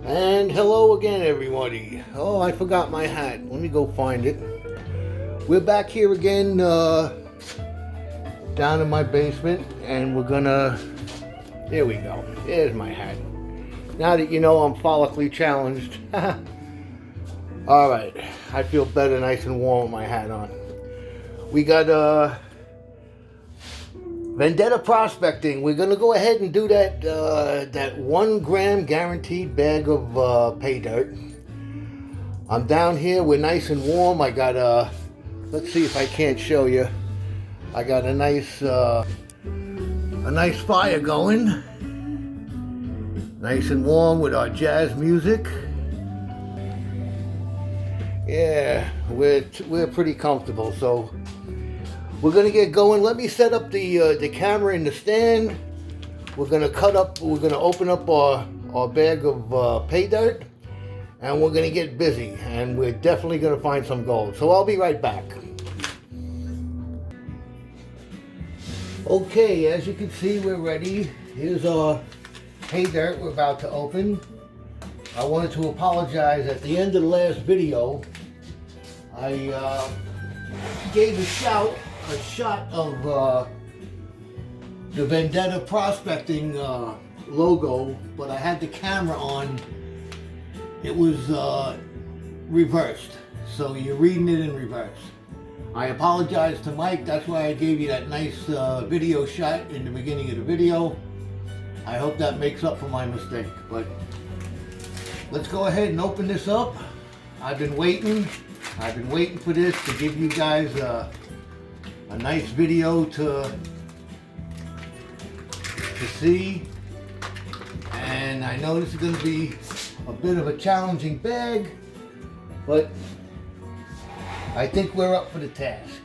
And hello again, everybody. Oh, I forgot my hat. Let me go find it. We're back here again, down in my basement, and we're gonna. There we go. There's my hat. Now that you know I'm follically challenged. All right, I feel better, nice and warm with my hat on. We got Vendetta prospecting. We're gonna go ahead and do that 1 gram guaranteed bag of pay dirt. I'm down here. We're nice and warm. I got let's see if I can't show you. I got a nice fire going. Nice and warm with our jazz music. Yeah, we're pretty comfortable. So we're gonna get going. Let me set up the camera in the stand. We're gonna open up our bag of pay dirt, and we're gonna get busy. And we're definitely gonna find some gold. So I'll be right back. Okay, as you can see, we're ready. Here's our pay dirt we're about to open. I wanted to apologize. At the end of the last video, I gave a shot of the Vendetta prospecting logo, but I had the camera on. It was reversed, so you're reading it in reverse. I apologize to Mike. That's why I gave you that nice video shot in the beginning of the video. I hope that makes up for my mistake, but let's go ahead and open this up. I've been waiting for this to give you guys a nice video to see, and I know this is going to be a bit of a challenging bag, but I think we're up for the task.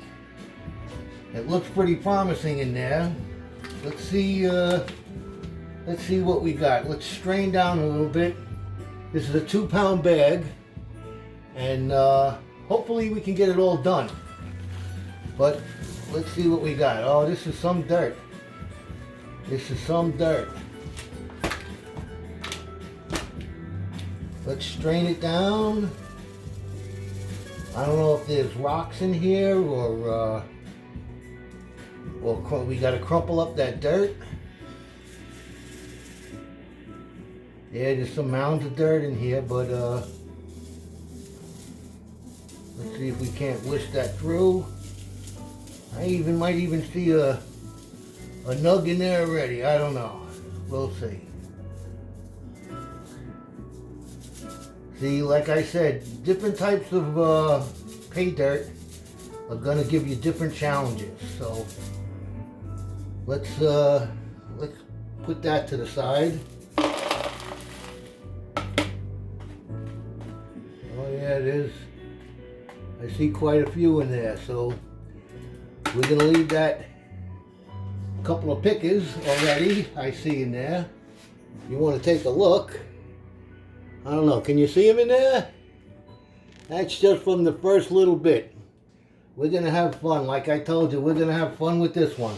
It looks pretty promising in there. Let's see what we got. Let's strain down a little bit. This is a 2-pound bag, and hopefully we can get it all done. But let's see what we got. Oh, this is some dirt. This is some dirt. Let's strain it down. I don't know if there's rocks in here or we gotta crumple up that dirt. Yeah, there's some mounds of dirt in here, but let's see if we can't whisk that through. I might even see a nug in there already. I don't know. We'll see. See, like I said, different types of pay dirt are gonna give you different challenges. So let's put that to the side. Oh yeah, it is. I see quite a few in there, so we're gonna leave that. A couple of pickers already I see in there. You want to take a look. I don't know, can you see them in there? That's just from the first little bit. We're gonna have fun. Like I told you, we're gonna have fun with this one.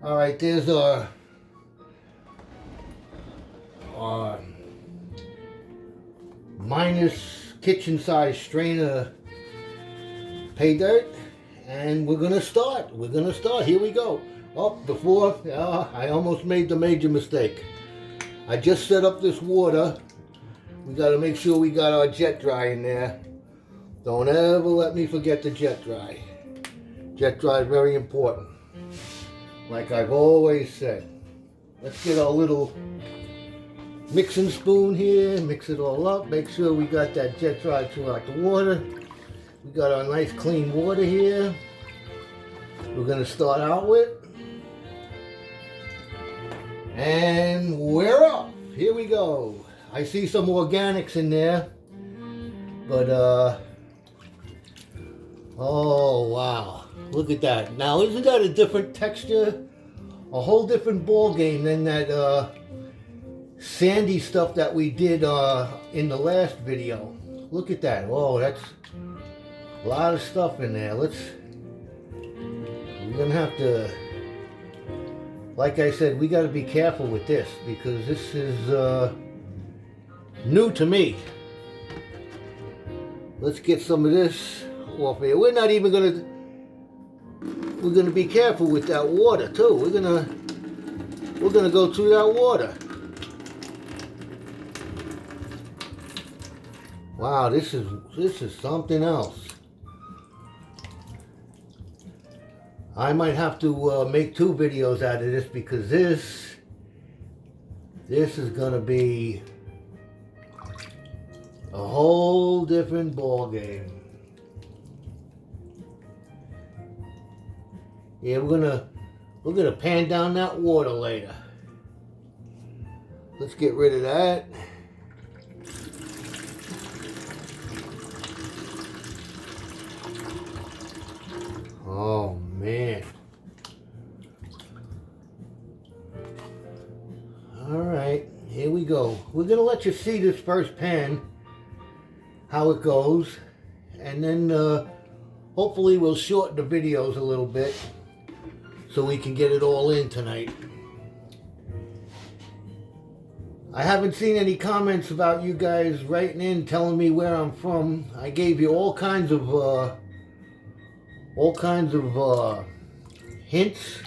All right, there's our minus kitchen size strainer pay dirt, and we're gonna start. Here we go. Oh, before I almost made the major mistake. I just set up this water. We got to make sure we got our jet dry in there. Don't ever let me forget the jet dry. Jet dry is very important, like I've always said. Let's get our little mixing spoon here, mix it all up, make sure we got that jet dry throughout the water. We got our nice clean water here. We're going to start out with. And we're off. Here we go. I see some organics in there. But, oh wow. Look at that. Now, isn't that a different texture? A whole different ball game than that sandy stuff that we did in the last video. Look at that. Oh, that's a lot of stuff in there. We're gonna have to, like I said, we got to be careful with this because this is new to me. Let's get some of this off here. We're not even gonna, we're gonna be careful with that water too. We're gonna go through that water. Wow, this is something else. I might have to make 2 videos out of this, because this is gonna be a whole different ball game. Yeah, we're gonna pan down that water later. Let's get rid of that. Oh man. All right, here we go. We're gonna let you see this first pan, how it goes, and then hopefully we'll shorten the videos a little bit so we can get it all in tonight. I haven't seen any comments about you guys writing in telling me where I'm from. I gave you all kinds of hints.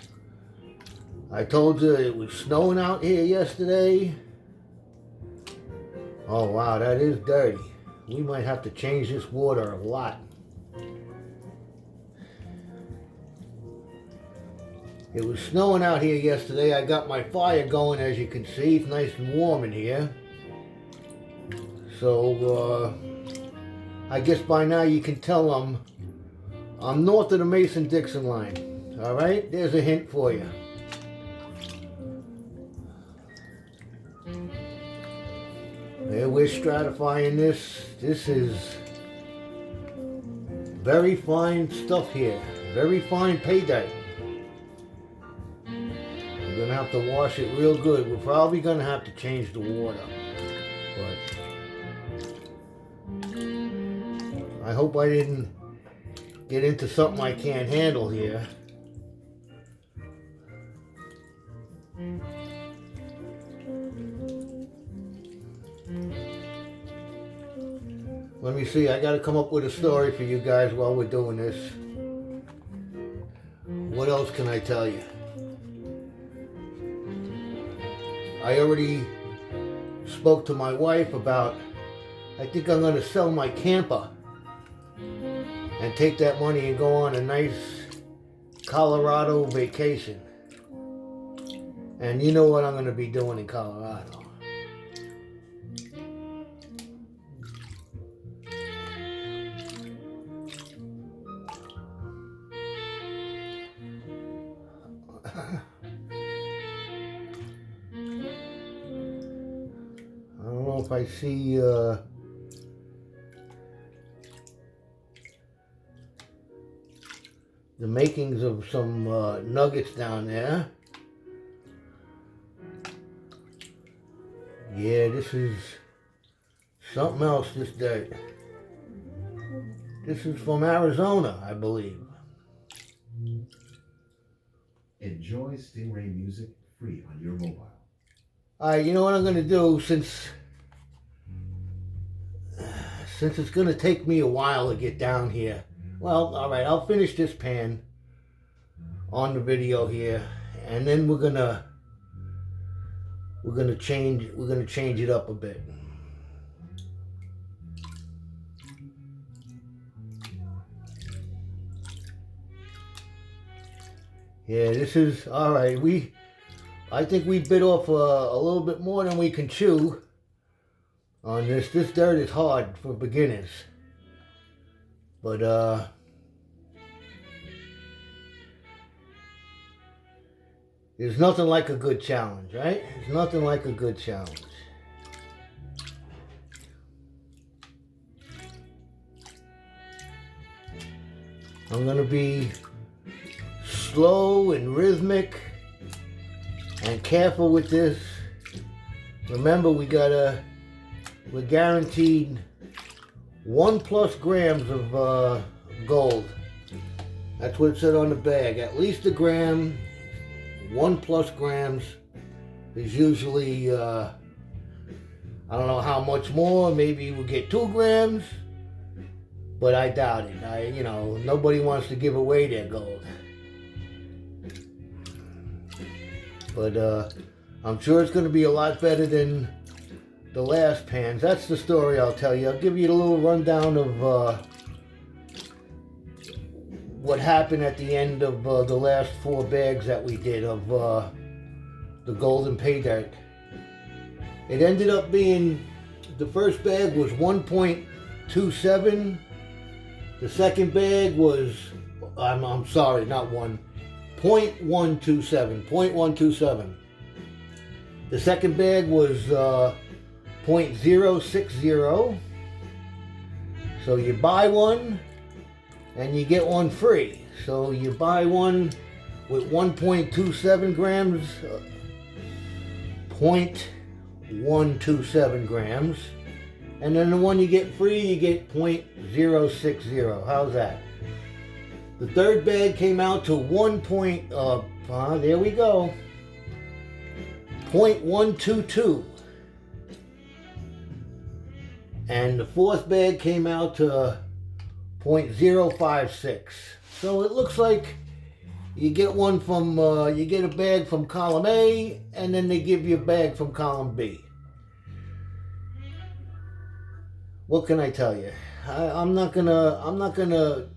I told you it was snowing out here yesterday. Oh wow, that is dirty. We might have to change this water a lot. It was snowing out here yesterday. I got my fire going, as you can see. It's nice and warm in here. So I guess by now you can tell I'm north of the Mason-Dixon line. All right, there's a hint for you. There, we're stratifying this. This is very fine stuff here. Very fine paydirt. We're gonna have to wash it real good. We're probably gonna have to change the water. But I hope I didn't get into something I can't handle here. Let me see, I gotta come up with a story for you guys while we're doing this. What else can I tell you? I already spoke to my wife about, I think I'm gonna sell my camper and take that money and go on a nice Colorado vacation. And you know what I'm gonna be doing in Colorado. I don't know if I see the makings of some nuggets down there. Yeah, this is something else, this dirt. This is from Arizona, I believe. Enjoy Stingray music free on your mobile. Alright, you know what I'm going to do, since it's going to take me a while to get down here. Well, alright, I'll finish this pan on the video here, and then we're gonna change it up a bit. Yeah, this is alright. I think we bit off a little bit more than we can chew on this. This dirt is hard for beginners. But there's nothing like a good challenge, right? There's nothing like a good challenge. I'm gonna be slow and rhythmic and careful with this. Remember, we're guaranteed 1+ grams of gold. That's what it said on the bag. At least a gram. 1+ grams is usually I don't know how much more. Maybe we'll get 2 grams, but I doubt it. Nobody wants to give away their gold. But I'm sure it's going to be a lot better than the last pans. That's the story I'll tell you. I'll give you a little rundown of what happened at the end of the last 4 bags that we did of the golden pay dirt. It ended up being, the first bag was 1.27. The second bag was, I'm sorry, not 0.127. 0.127. The second bag was 0.060. So you buy one and you get one free. So you buy one with 1.27 grams, 0.127 grams, and then the one you get free, you get 0.060. How's that? The third bag came out to there we go, 0.122. And the fourth bag came out to 0.056. So it looks like you get one from, you get a bag from column A, and then they give you a bag from column B. What can I tell you? I'm not gonna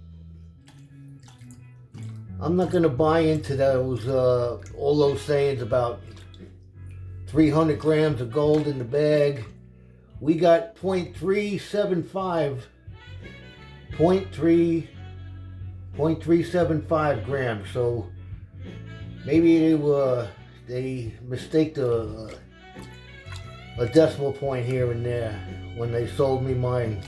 buy into those, all those sayings about 300 grams of gold in the bag. We got 0.375 grams. So maybe they mistake a decimal point here and there when they sold me mine,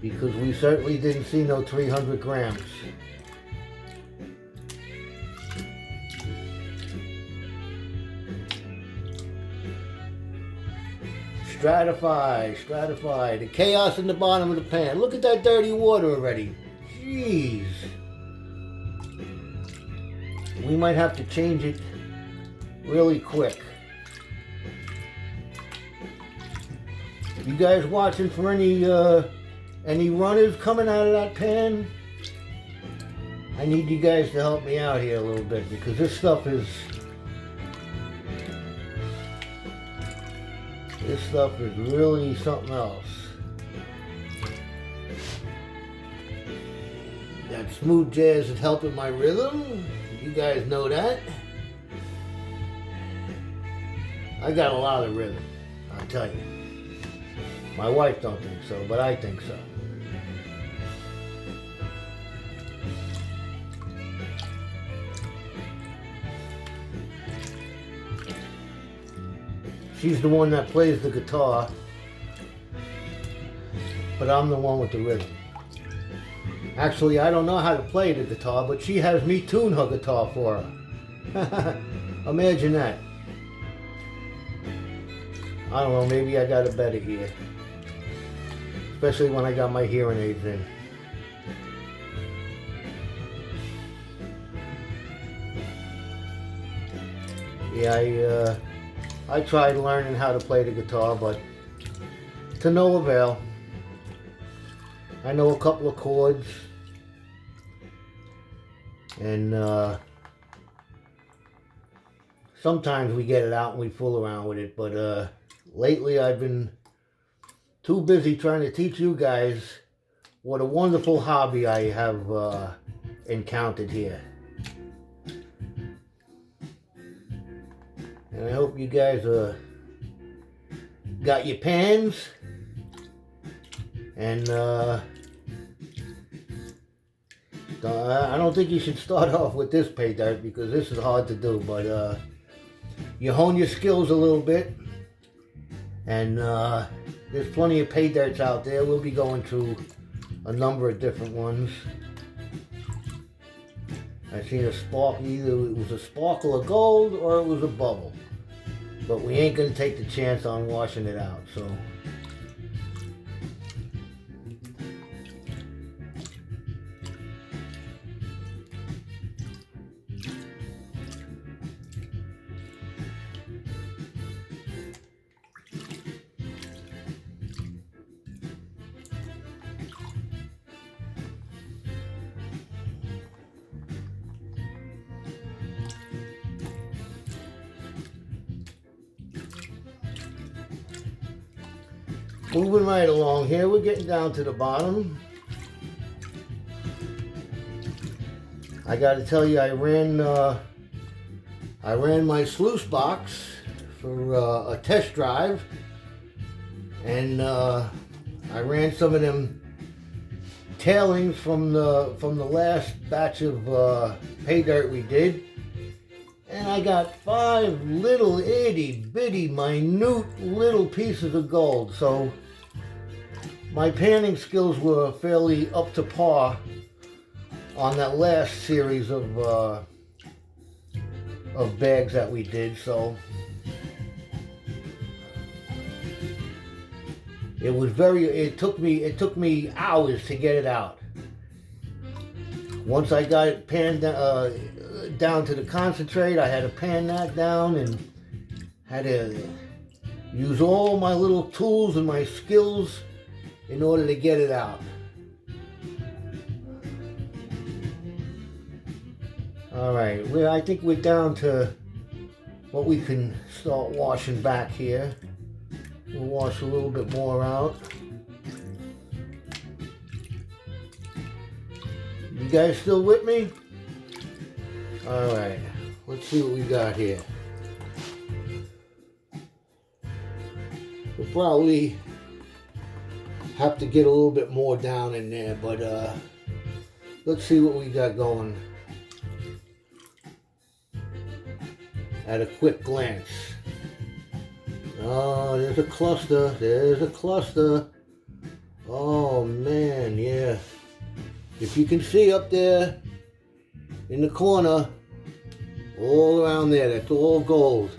because we certainly didn't see no 300 grams. Stratify, the chaos in the bottom of the pan. Look at that dirty water already. Jeez. We might have to change it really quick. You guys watching for any runners coming out of that pan? I need you guys to help me out here a little bit, because this stuff is really something else. That smooth jazz is helping my rhythm. You guys know that. I got a lot of rhythm, I'll tell you. My wife don't think so, but I think so. She's the one that plays the guitar, but I'm the one with the rhythm. Actually, I don't know how to play the guitar, but she has me tune her guitar for her. Imagine that. I don't know, maybe I got it better here. Especially when I got my hearing aids in. Yeah, I tried learning how to play the guitar, but to no avail. I know a couple of chords, and sometimes we get it out and we fool around with it, but lately I've been too busy trying to teach you guys what a wonderful hobby I have encountered here. And I hope you guys got your pans, and I don't think you should start off with this pay dirt, because this is hard to do, but you hone your skills a little bit, and there's plenty of pay dirts out there. We'll be going through a number of different ones. I seen a sparkle, either it was a sparkle of gold or it was a bubble. But we ain't gonna take the chance on washing it out, so. moving right along here, we're getting down to the bottom. I got to tell you, I ran my sluice box for a test drive, and I ran some of them tailings from the last batch of pay dirt we did, and I got 5 little itty bitty minute little pieces of gold. So my panning skills were fairly up to par on that last series of bags that we did. So it took me hours to get it out. Once I got it panned down to the concentrate, I had to pan that down and had to use all my little tools and my skills in order to get it out. Alright, I think we're down to what we can start washing back here. We'll wash a little bit more out. You guys still with me? Alright, let's see what we got here. We'll probably have to get a little bit more down in there, but let's see what we got going at a quick glance. Oh, there's a cluster. There's a cluster. Oh man, yeah. If you can see up there in the corner, all around there, that's all gold.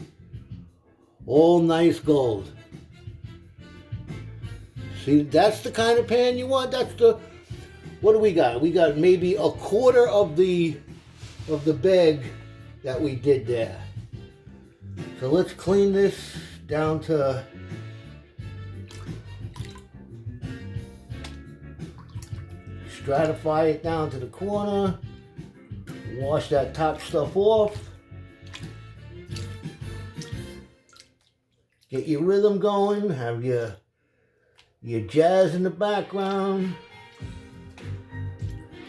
All nice gold. See, that's the kind of pan you want. That's the, what do we got? We got maybe a quarter of the bag that we did there. So let's clean this down to stratify it down to the corner. Wash that top stuff off. Get your rhythm going. Have your jazz in the background.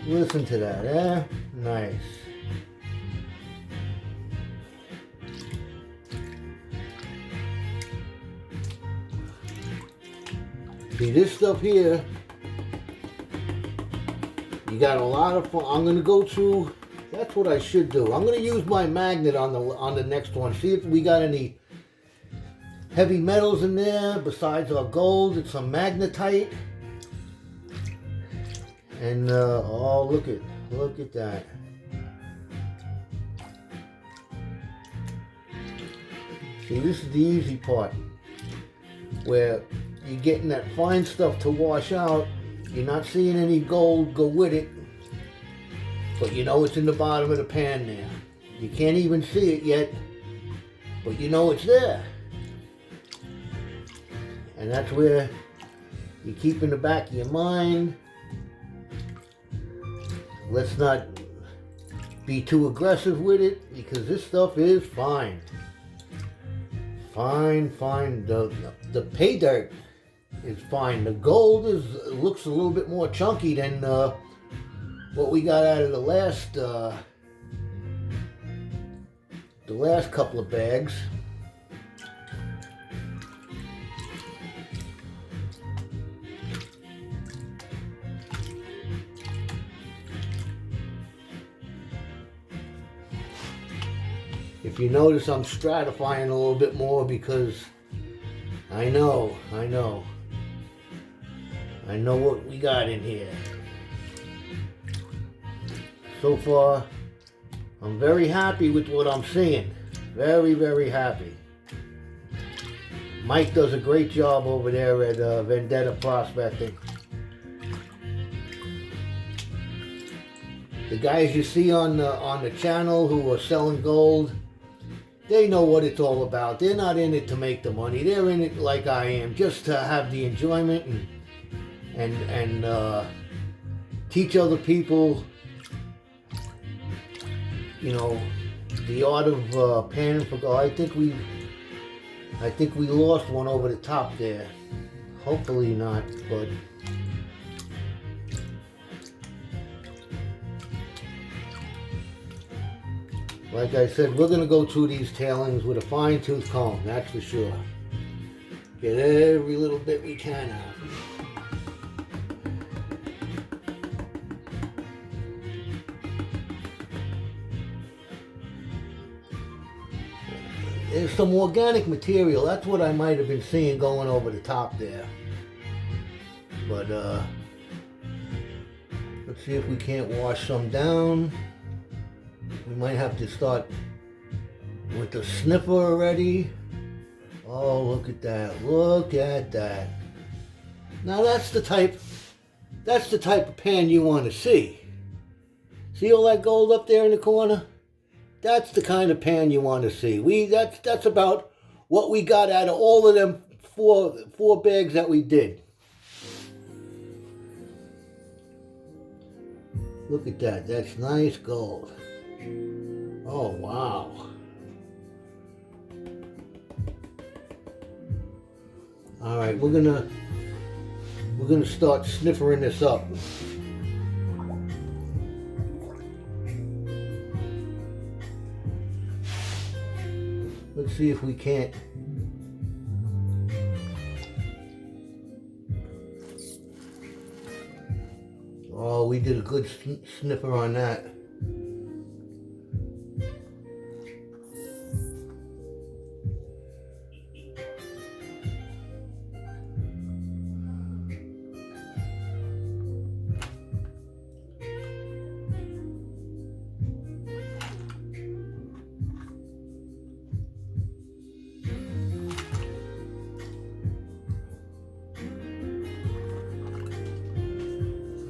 Listen to that, eh? Nice. See, this stuff here, you got a lot of fun. I'm going to go through, that's what I should do. I'm going to use my magnet on the next one. See if we got any heavy metals in there besides our gold. It's some magnetite. And, oh, look at that. See, this is the easy part, where you're getting that fine stuff to wash out. You're not seeing any gold go with it, but you know it's in the bottom of the pan there. You can't even see it yet, but you know it's there. And that's where you keep in the back of your mind, let's not be too aggressive with it, because this stuff is fine. Fine. The pay dirt is fine. The gold looks a little bit more chunky than what we got out of the last couple of bags. If you notice, I'm stratifying a little bit more because I know what we got in here. So far, I'm very happy with what I'm seeing. Very happy. Mike does a great job over there at Vendetta Prospecting. The guys you see on the channel who are selling gold, they know what it's all about. They're not in it to make the money. They're in it like I am, just to have the enjoyment and teach other people, you know, the art of panning for gold. I think we lost one over the top there. Hopefully not, but like I said, we're gonna go through these tailings with a fine-tooth comb, that's for sure. Get every little bit we can out. There's some organic material. That's what I might have been seeing going over the top there. But let's see if we can't wash some down. We might have to start with the sniffer already. Oh, look at that. Look at that. Now that's the type of pan you want to see. See all that gold up there in the corner? That's the kind of pan you want to see. That's about what we got out of all of them four bags that we did. Look at that. That's nice gold. Oh wow. All right, we're gonna start sniffering this up. Let's see if we can't. Oh, we did a good sniffer on that.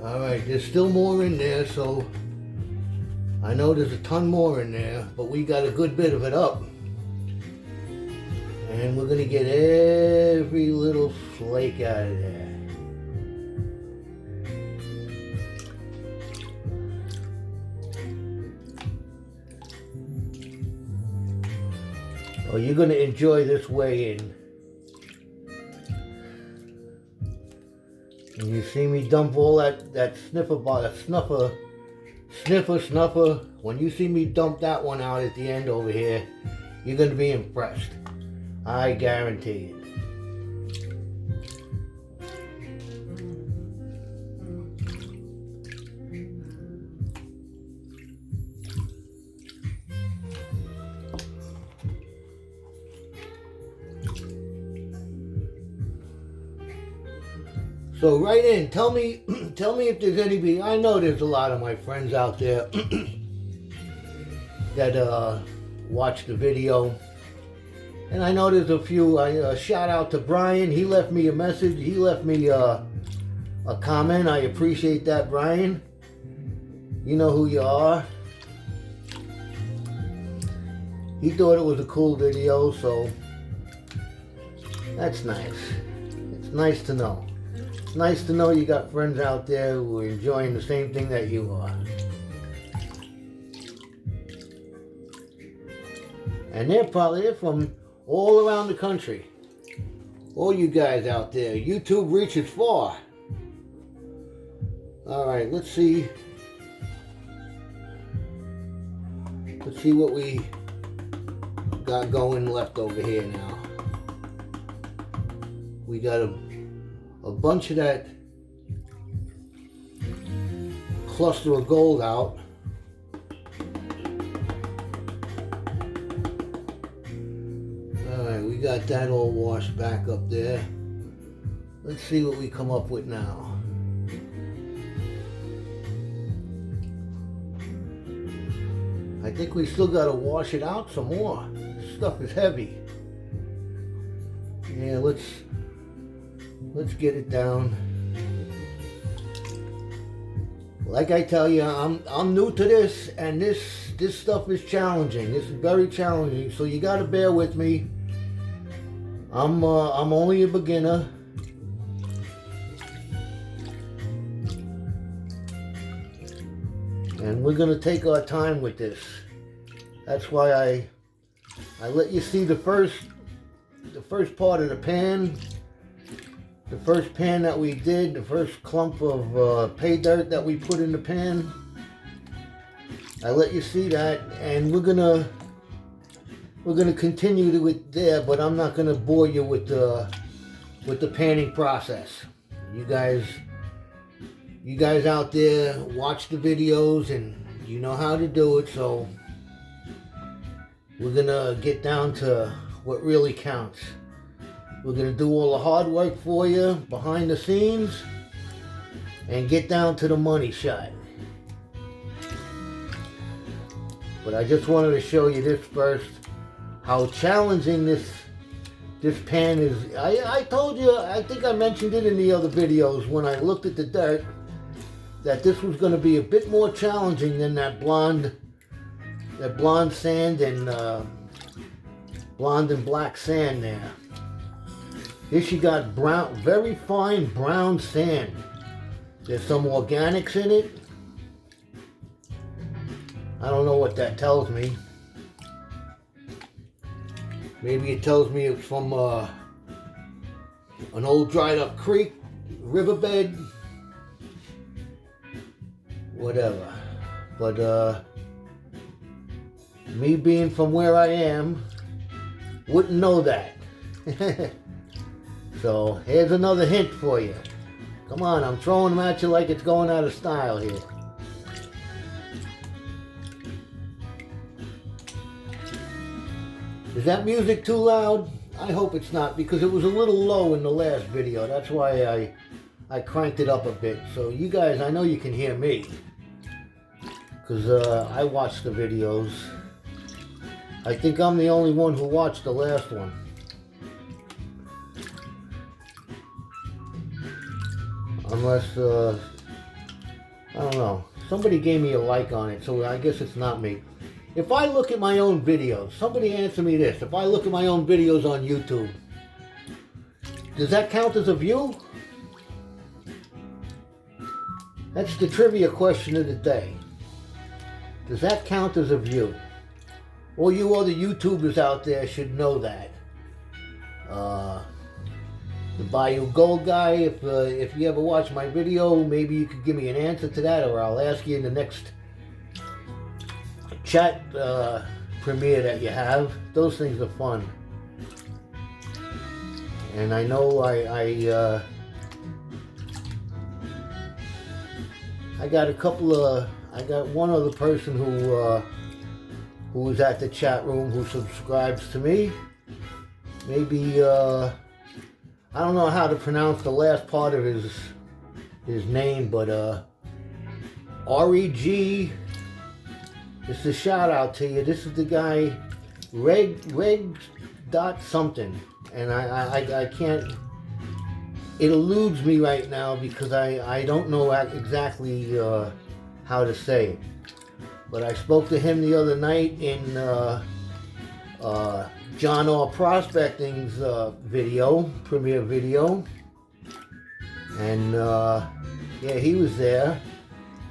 Alright, there's still more in there, so I know there's a ton more in there, but we got a good bit of it up. And we're gonna get every little flake out of there. Oh, you're gonna enjoy this way in. And you see me dump all that sniffer. When you see me dump that one out at the end over here, you're going to be impressed. I guarantee it. So write in, tell me if there's anybody. I know there's a lot of my friends out there that watch the video, and I know there's a few. Shout out to Brian. He left me a message. He left me a comment. I appreciate that, Brian. You know who you are. He thought it was a cool video, so that's nice. It's nice to know. It's nice to know you got friends out there who are enjoying the same thing that you are. And they're from all around the country. All you guys out there. YouTube reaches far. Alright, let's see. Let's see what we got going left over here now. We got a bunch of that cluster of gold out. Alright, we got that all washed back up there. Let's see what we come up with now. I think we still got to wash it out some more. This stuff is heavy. Yeah, let's get it down. Like I tell you, I'm new to this, and this stuff is challenging. This is very challenging, so you got to bear with me. I'm only a beginner. And we're gonna take our time with this. That's why I let you see the first part of the pan. The first pan that we did, the first clump of pay dirt that we put in the pan, I let you see that, and we're gonna continue to it there, but I'm not gonna bore you with the panning process. You guys out there watch the videos and you know how to do it, so we're gonna get down to what really counts. We're gonna do all the hard work for you behind the scenes and get down to the money shot. But I just wanted to show you this first, how challenging this pan is. I told you, I think I mentioned it in the other videos when I looked at the dirt, that this was going to be a bit more challenging than that blonde sand and blonde and black sand there. Here you got brown, very fine brown sand. There's some organics in it. I don't know what that tells me. Maybe it tells me it's from an old dried up creek, riverbed, whatever. But me being from where I am, wouldn't know that. So here's another hint for you. Come on, I'm throwing them at you like it's going out of style here. Is that music too loud? I hope it's not, because it was a little low in the last video. That's why I cranked it up a bit. So you guys, I know you can hear me, because I watched the videos. I think I'm the only one who watched the last one. Unless, I don't know. Somebody gave me a like on it, so I guess it's not me. If I look at my own videos, somebody answer me this. If I look at my own videos on YouTube, does that count as a view? That's the trivia question of the day. Does that count as a view? All you other YouTubers out there should know that. The Bayou Gold guy, if you ever watch my video, maybe you could give me an answer to that, or I'll ask you in the next chat premiere that you have. Those things are fun. And I know I got I got one other person who was at the chat room who subscribes to me. Maybe I don't know how to pronounce the last part of his name, but REG. This is a shout out to you. This is the guy, Reg dot something, and I can't. It eludes me right now because I don't know exactly how to say it. But I spoke to him the other night in John R. Prospecting's premiere video, and yeah, he was there.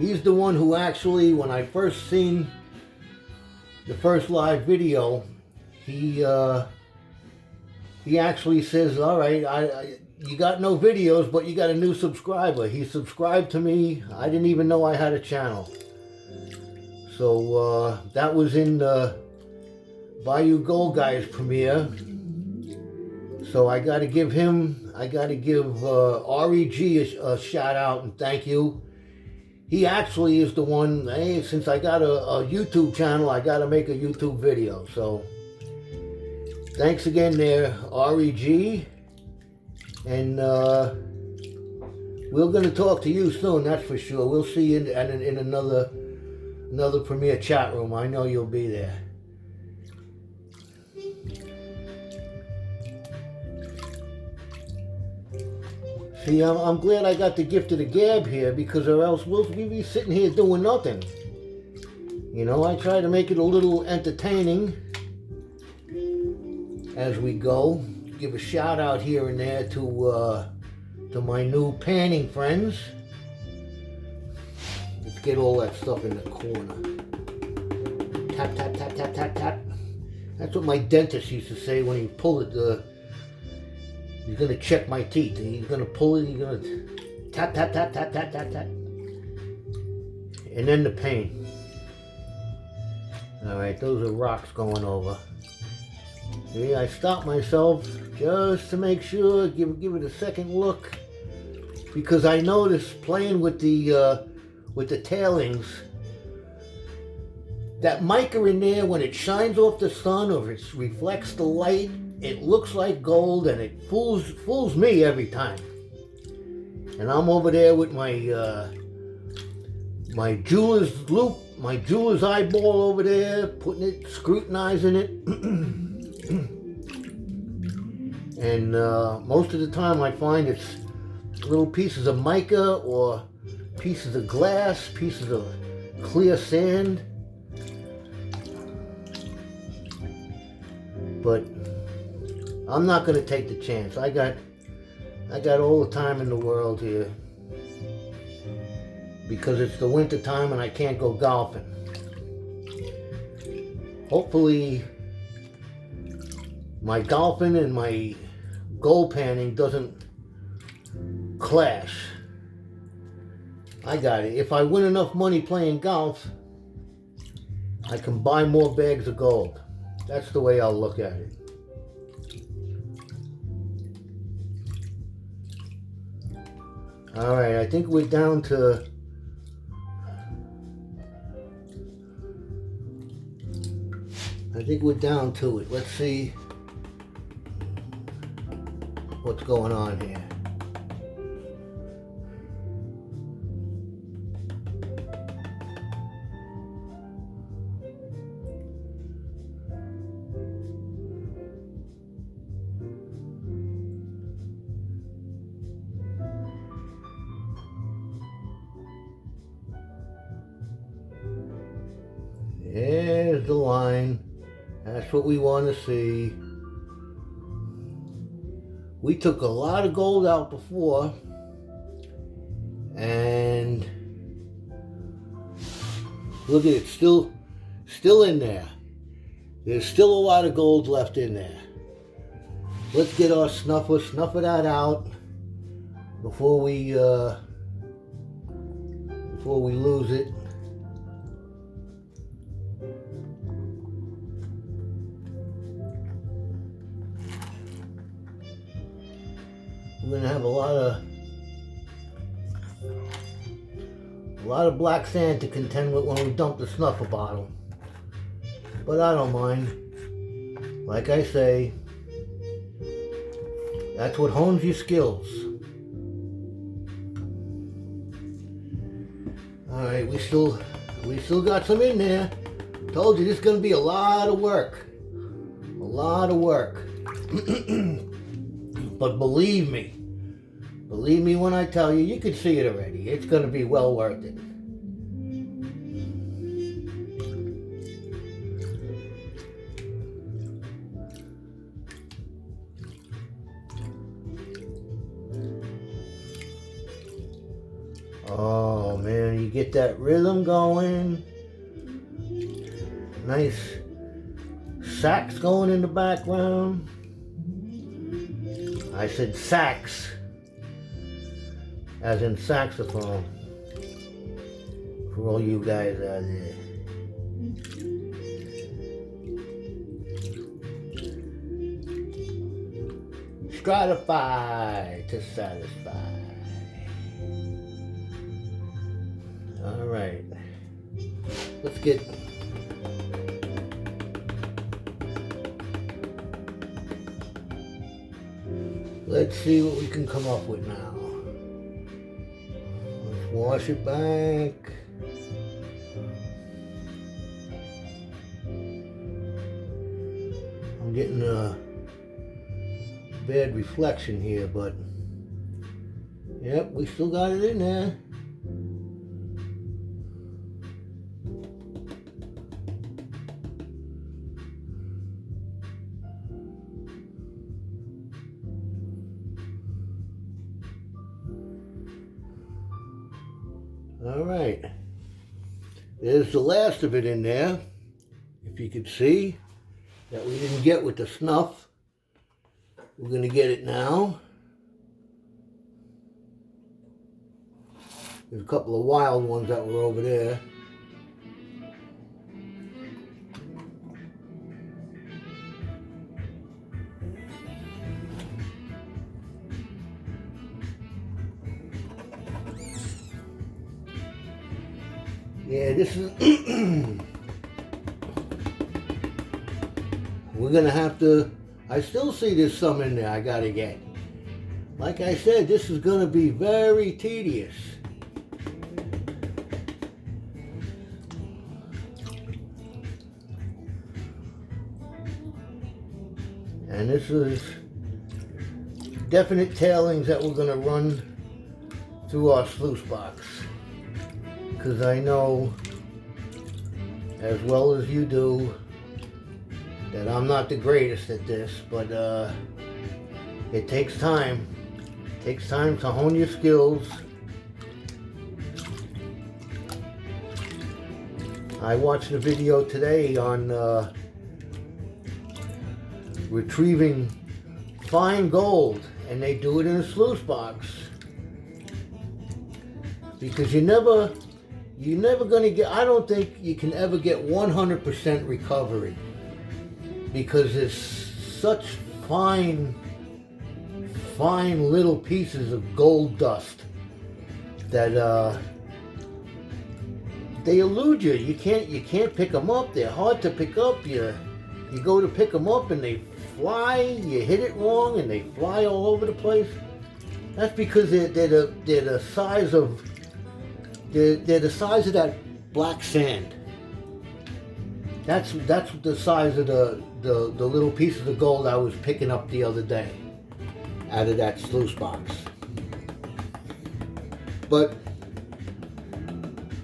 He's the one who actually, when I first seen the first live video, he actually says, all right, you got no videos, but you got a new subscriber. He subscribed to me. I didn't even know I had a channel. So that was in the Bayou Gold guy's premiere. So I got to give REG a shout out and thank you. He actually is the one, hey, since I got a YouTube channel, I got to make a YouTube video. So thanks again there, REG. And we're going to talk to you soon, that's for sure. We'll see you in another premiere chat room. I know you'll be there. See, I'm glad I got the gift of the gab here, because or else we'll be sitting here doing nothing. You know, I try to make it a little entertaining as we go. Give a shout out here and there to my new panning friends. Let's get all that stuff in the corner. Tap, tap, tap, tap, tap, tap. That's what my dentist used to say when he pulled it. He's gonna check my teeth. He's gonna pull it. He's gonna tap, tap, tap, tap, tap, tap, tap. And then the pain. All right, those are rocks going over. See, I stopped myself just to make sure, give it a second look, because I noticed playing with the tailings, that mica in there, when it shines off the sun or it reflects the light, it looks like gold, and it fools me every time. And I'm over there with my my jeweler's loop, my jeweler's eyeball over there, putting it, scrutinizing it. And most of the time I find it's little pieces of mica or pieces of glass, pieces of clear sand. But I'm not going to take the chance. I got all the time in the world here, because it's the winter time and I can't go golfing. Hopefully my golfing and my gold panning doesn't clash. I got it. If I win enough money playing golf, I can buy more bags of gold. That's the way I'll look at it. All right, I think we're down to it. Let's see what's going on here. There's the line. That's what we want to see. We took a lot of gold out before, and look at it, still in there. There's still a lot of gold left in there. Let's get our snuffer that out before we lose it. We're gonna have a lot of black sand to contend with when we dump the snuffer bottle. But I don't mind. Like I say, that's what hones your skills. Alright, we still got some in there. Told you this is gonna be a lot of work. A lot of work. But believe me when I tell you, you can see it already. It's going to be well worth it. Oh man, you get that rhythm going. Nice sax going in the background. I said sax, as in saxophone, for all you guys out there. Stratify to satisfy. All right, let's get. Let's see what we can come up with now. Let's wash it back. I'm getting a bad reflection here, but yep, we still got it in there. All right, there's the last of it in there. If you could see that we didn't get with the snuff. We're gonna get it now. There's a couple of wild ones that were over there. Yeah, this is we're gonna have to, I still see there's some in there I gotta get. Like I said, this is gonna be very tedious. And this is definite tailings that we're gonna run through our sluice box. Because I know, as well as you do, that I'm not the greatest at this, but it takes time. It takes time to hone your skills. I watched a video today on retrieving fine gold, and they do it in a sluice box. Because you're never going to get, I don't think you can ever get 100% recovery. Because it's such fine little pieces of gold dust that they elude you. You can't pick them up. They're hard to pick up. You go to pick them up and they fly. You hit it wrong and they fly all over the place. That's because they're the size of that black sand. That's the size of the little pieces of gold I was picking up the other day out of that sluice box. But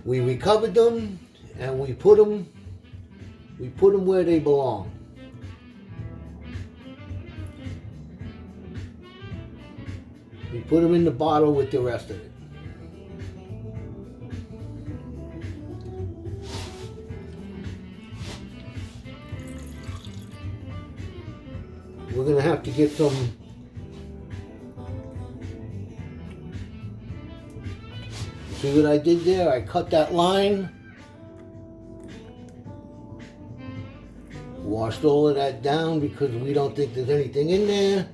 we recovered them and we put them where they belong. We put them in the bottle with the rest of it. We're going to have to get some see what I did there? I cut that line, washed all of that down because we don't think there's anything in there.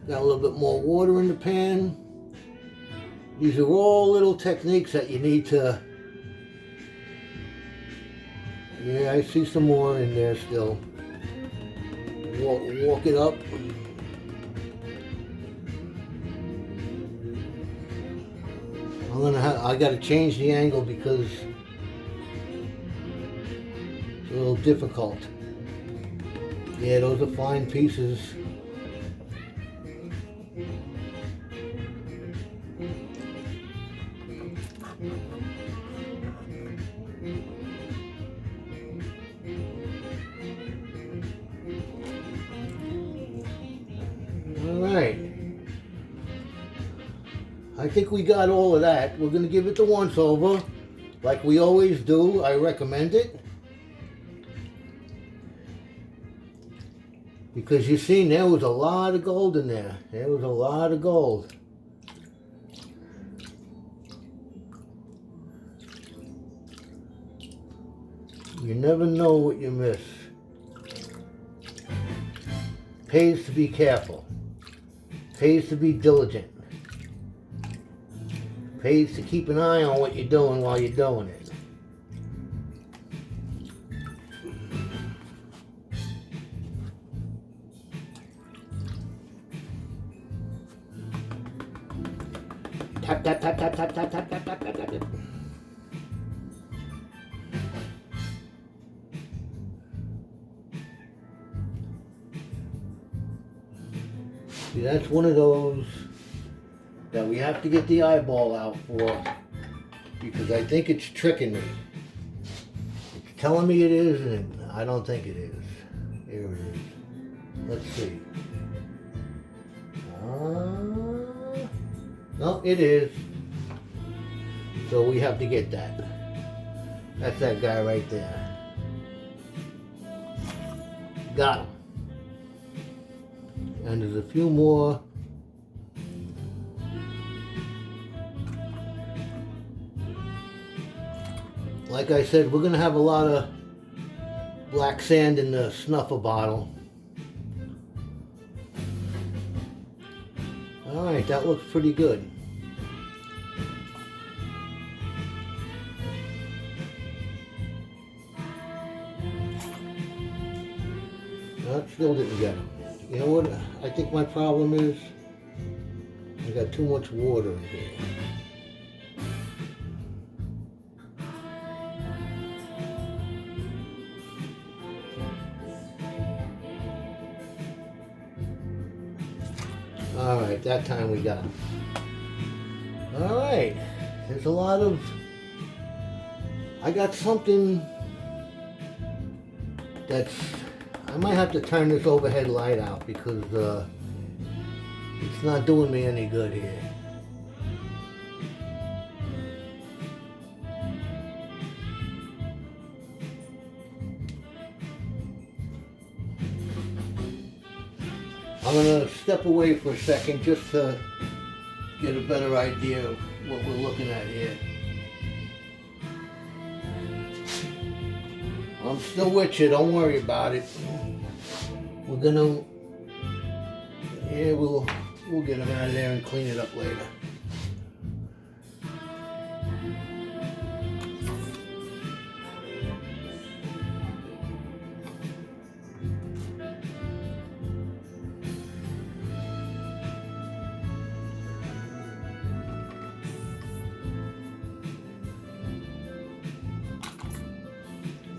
Got a little bit more water in the pan. These are all little techniques that you need to, yeah, I see some more in there still. Walk it up. I gotta change the angle because it's a little difficult. Yeah, those are fine pieces. Alright. I think we got all of that. We're going to give it the once over. Like we always do. I recommend it. Because you seen there was a lot of gold in there. There was a lot of gold. You never know what you miss. Pays to be careful. Pays to be diligent. Pays to keep an eye on what you're doing while you're doing it. Tap, tap, tap, tap, tap, tap, tap, tap, tap, tap, tap. See, that's one of those that we have to get the eyeball out for because I think it's tricking me. It's telling me it is, and I don't think it is. Here it is. Let's see. No, it is. So we have to get that. That's that guy right there. Got him. And there's a few more. Like I said, we're gonna have a lot of black sand in the snuffer bottle. Alright, that looks pretty good. That still didn't get them. You know what? I think my problem is I got too much water in here. Alright, that time we got it. Alright, there's a lot of... I got something that's... I might have to turn this overhead light out because it's not doing me any good here. I'm gonna step away for a second just to get a better idea of what we're looking at here. I'm still with you, don't worry about it. We're gonna, yeah, we'll get them out of there and clean it up later.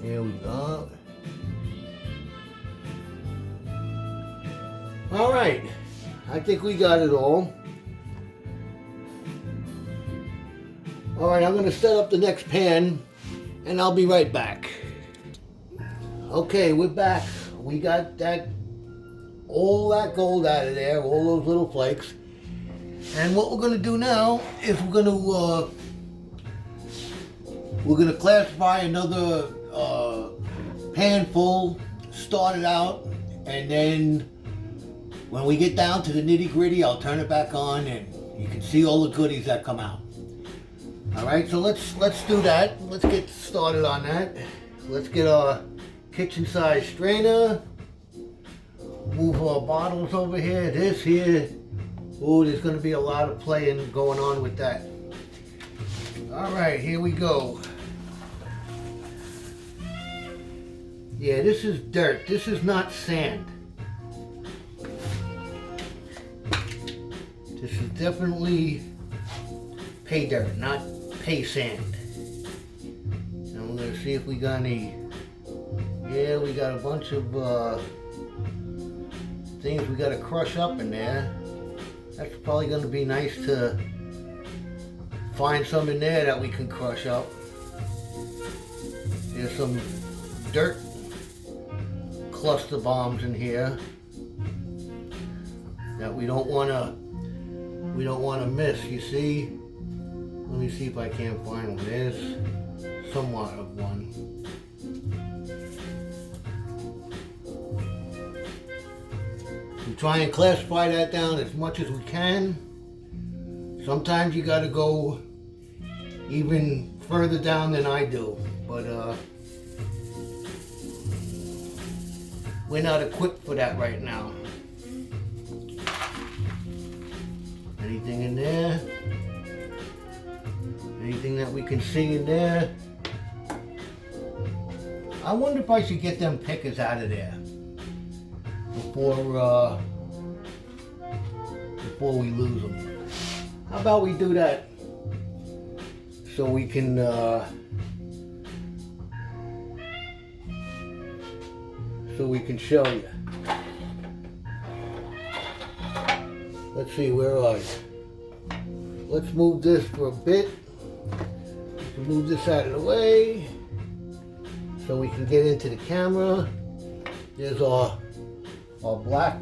Here we go. All right, I think we got it all. All right, I'm gonna set up the next pan and I'll be right back. Okay, we're back. We got all that gold out of there, all those little flakes. And what we're gonna do now is we're gonna classify another pan full, start it out, and then when we get down to the nitty gritty, I'll turn it back on and you can see all the goodies that come out. All right, so let's do that. Let's get started on that. Let's get our kitchen size strainer. Move our bottles over here. This here. Oh, there's gonna be a lot of playing going on with that. All right, here we go. Yeah, this is dirt. This is not sand. This is definitely pay dirt, not pay sand. And we're gonna see if we got any. Yeah, we got a bunch of things we gotta crush up in there. That's probably gonna be nice to find some in there that we can crush up. There's some dirt cluster bombs in here that we don't want to miss. You see, let me see if I can't find one. There's somewhat of one. We try and classify that down as much as we can. Sometimes you got to go even further down than I do, but we're not equipped for that right now. Anything in there? Anything that we can see in there? I wonder if I should get them pickers out of there before we lose them. How about we do that so we can show you. Let's see, where are you? Let's move this for a bit. Move this out of the way so we can get into the camera. There's our black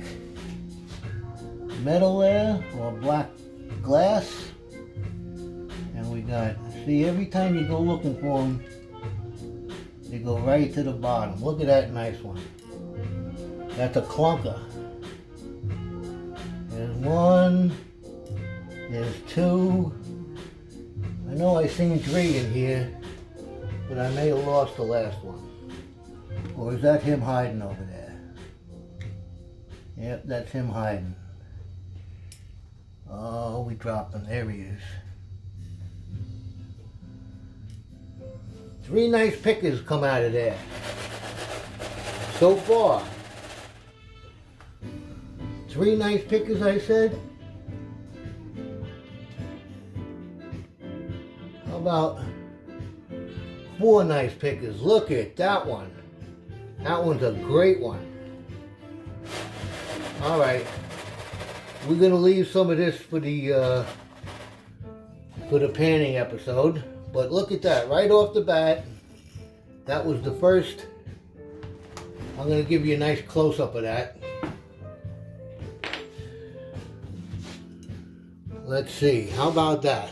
metal there, or black glass. And we got, see, every time you go looking for them, they go right to the bottom. Look at that nice one. That's a clunker. There's one. There's two. I know I seen three in here, but I may have lost the last one. Or is that him hiding over there? Yep, that's him hiding. Oh, we dropped him. There he is. Three nice pickers come out of there. So far. Three nice pickers, I said. How about four nice pickers? Look at that one. That one's a great one. All right. We're gonna leave some of this for the panning episode. But look at that, right off the bat. That was the first. I'm gonna give you a nice close-up of that. Let's see, how about that?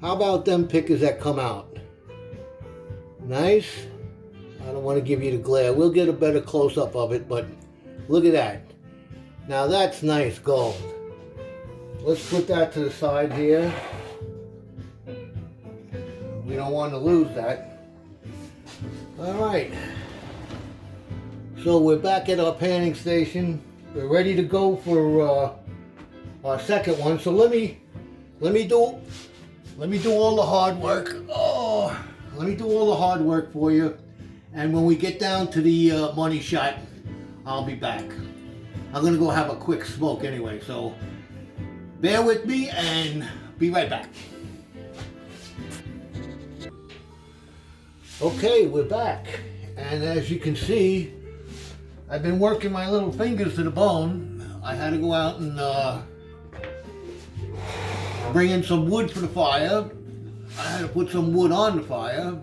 How about them pickers that come out? Nice. I don't want to give you the glare. We'll get a better close-up of it, but look at that. Now that's nice gold. Let's put that to the side here. We don't want to lose that. All right. So we're back at our panning station. We're ready to go for our second one. So let me do all the hard work. Oh, let me do all the hard work for you. And when we get down to the money shot, I'll be back. I'm gonna go have a quick smoke anyway. So bear with me and be right back. Okay, we're back. And as you can see, I've been working my little fingers to the bone. I had to go out and bring in some wood for the fire. I had to put some wood on the fire.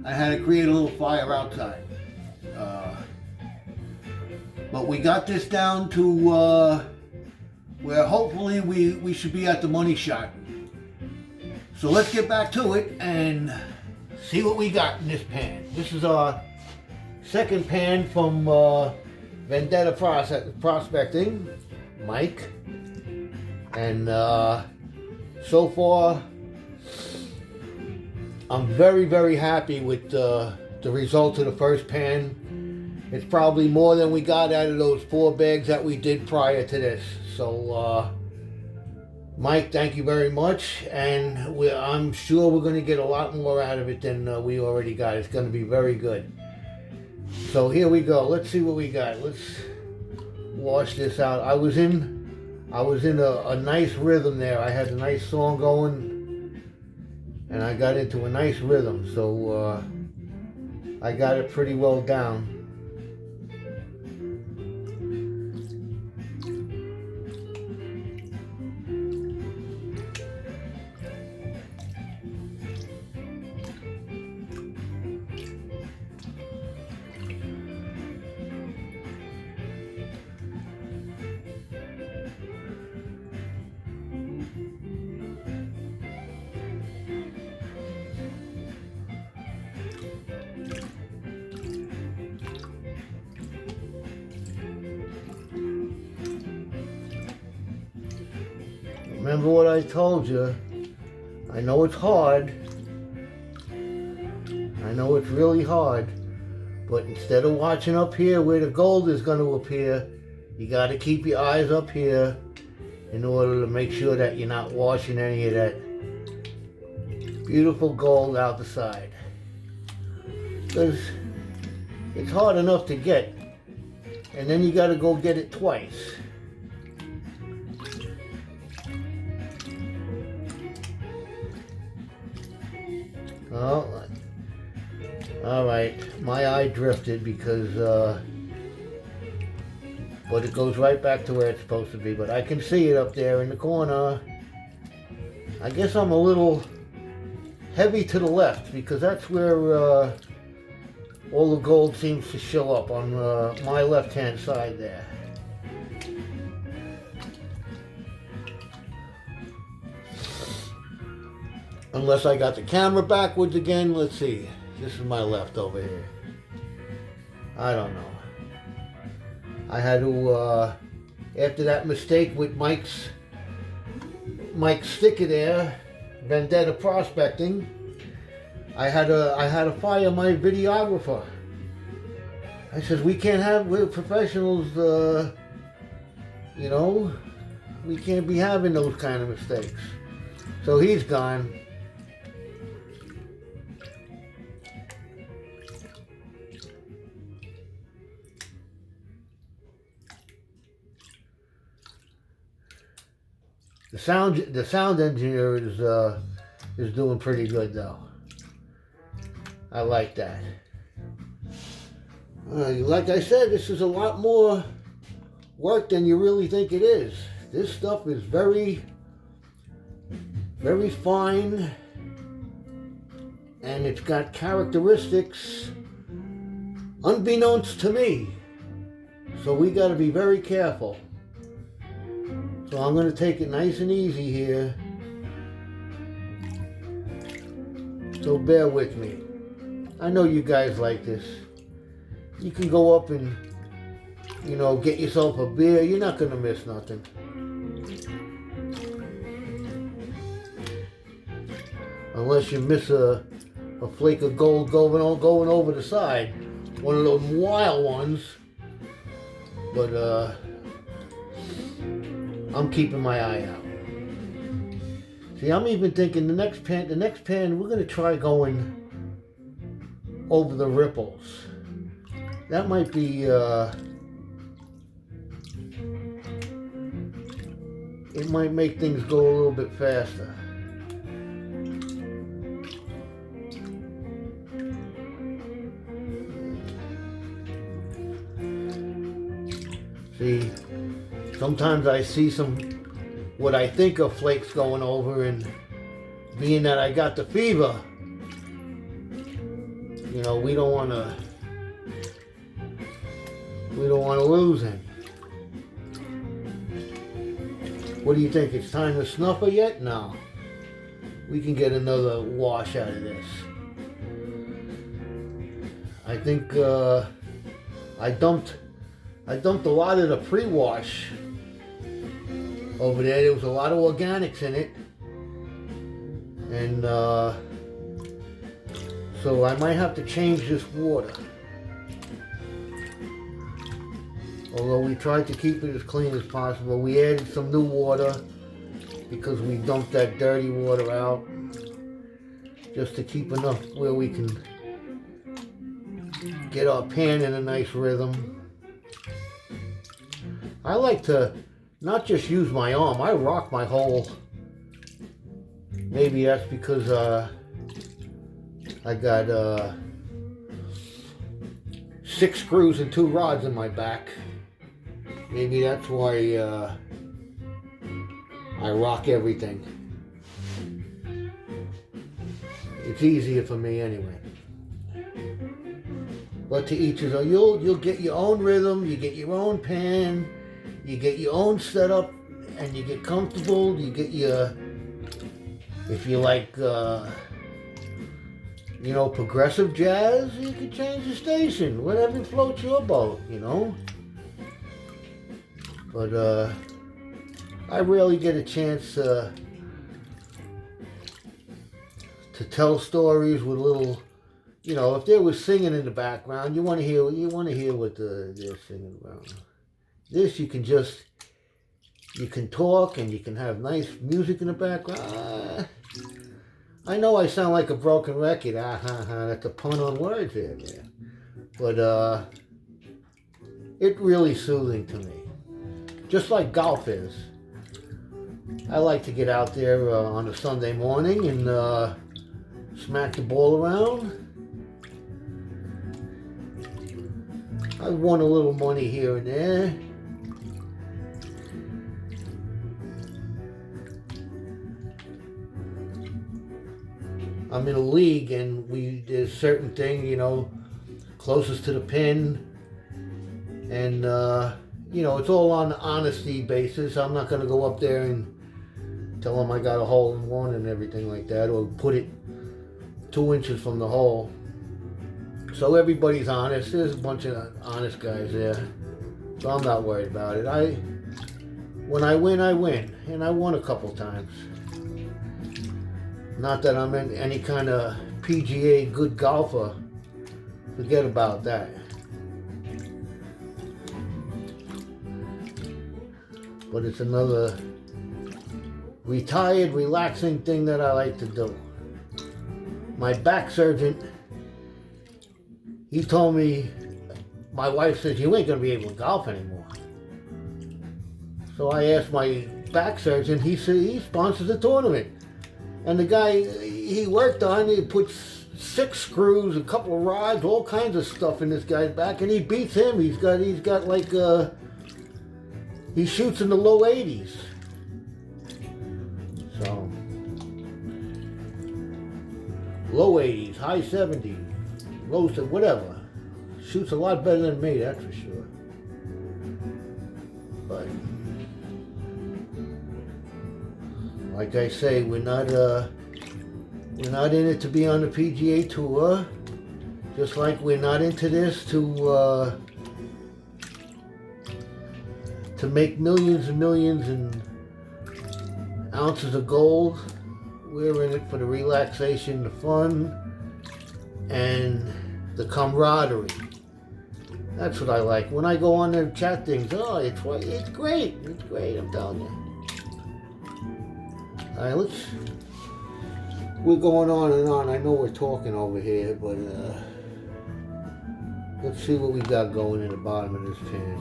I had to create a little fire outside. But we got this down to where hopefully we should be at the money shot. So let's get back to it and see what we got in this pan. This is our second pan from Vendetta Prospecting, Mike. And so far, I'm very, very happy with the results of the first pan. It's probably more than we got out of those 4 bags that we did prior to this. So, Mike, thank you very much. And I'm sure we're going to get a lot more out of it than we already got. It's going to be very good. So here we go. Let's see what we got. Let's wash this out. I was in a nice rhythm there. I had a nice song going, and I got into a nice rhythm. So I got it pretty well down. Remember what I told you. I know it's hard. I know it's really hard. But instead of watching up here where the gold is going to appear, you got to keep your eyes up here in order to make sure that you're not washing any of that beautiful gold out the side. Because it's hard enough to get, and then you got to go get it twice. Oh, all right. My eye drifted because, but it goes right back to where it's supposed to be. But I can see it up there in the corner. I guess I'm a little heavy to the left because that's where all the gold seems to show up on my left-hand side there. Unless I got the camera backwards again. Let's see. This is my left over here. I don't know. I had to after that mistake with Mike's sticker there, Vendetta Prospecting, I had to fire my videographer. I said, we're professionals, you know, we can't be having those kind of mistakes. So he's gone. The sound engineer is doing pretty good though. I like that. Like I said, this is a lot more work than you really think it is. This stuff is very, very fine, and it's got characteristics unbeknownst to me. So we got to be very careful. So I'm going to take it nice and easy here. So bear with me. I know you guys like this. You can go up and, you know, get yourself a beer. You're not going to miss nothing. Unless you miss a flake of gold going over the side. One of those wild ones. But, I'm keeping my eye out. See, I'm even thinking the next pan, we're going to try going over the ripples. That might be, it might make things go a little bit faster. See, sometimes I see what I think of flakes going over, and being that I got the fever, you know, we don't want to lose him. What do you think? It's time to snuff her yet? No. We can get another wash out of this. I think I dumped a lot of the pre-wash over there. There was a lot of organics in it. And so I might have to change this water. Although we tried to keep it as clean as possible. We added some new water because we dumped that dirty water out. Just to keep enough where we can get our pan in a nice rhythm. I like to not just use my arm, I rock my whole. Maybe that's because I got 6 screws and 2 rods in my back. Maybe that's why I rock everything. It's easier for me anyway. But to each his own. You'll get your own rhythm, you get your own pan, you get your own setup, and you get comfortable. You get your, if you like, you know, progressive jazz, you can change the station, whatever floats your boat, you know. But I rarely get a chance to tell stories with little, you know, if there was singing in the background, you want to hear what they're singing about. This you can talk and you can have nice music in the background. I know I sound like a broken record. That's a pun on words there. But it's really soothing to me. Just like golf is. I like to get out there on a Sunday morning and smack the ball around. I've won a little money here and there. I'm in a league and there's certain thing, you know, closest to the pin, and you know, it's all on honesty basis. I'm not going to go up there and tell them I got a hole in one and everything like that, or put it 2 inches from the hole. So everybody's honest. There's a bunch of honest guys there, so I'm not worried about it. when I win, and I won a couple times. Not that I'm in any kind of PGA good golfer. Forget about that. But it's another retired, relaxing thing that I like to do. My back surgeon, he told me, my wife says, you ain't gonna be able to golf anymore. So I asked my back surgeon, he said he sponsors the tournament. And the guy he worked on, he puts 6 screws, a couple of rods, all kinds of stuff in this guy's back, and he beats him. He's got like, he shoots in the low 80s. So, low 80s, high 70s, low, whatever. Shoots a lot better than me, that's for sure. But, like I say, we're not in it to be on the PGA Tour. Just like we're not into this to make millions and millions and ounces of gold. We're in it for the relaxation, the fun, and the camaraderie. That's what I like. When I go on there and chat things, it's great. It's great, I'm telling you. All right, we're going on and on. I know we're talking over here, but let's see what we got going in the bottom of this pan.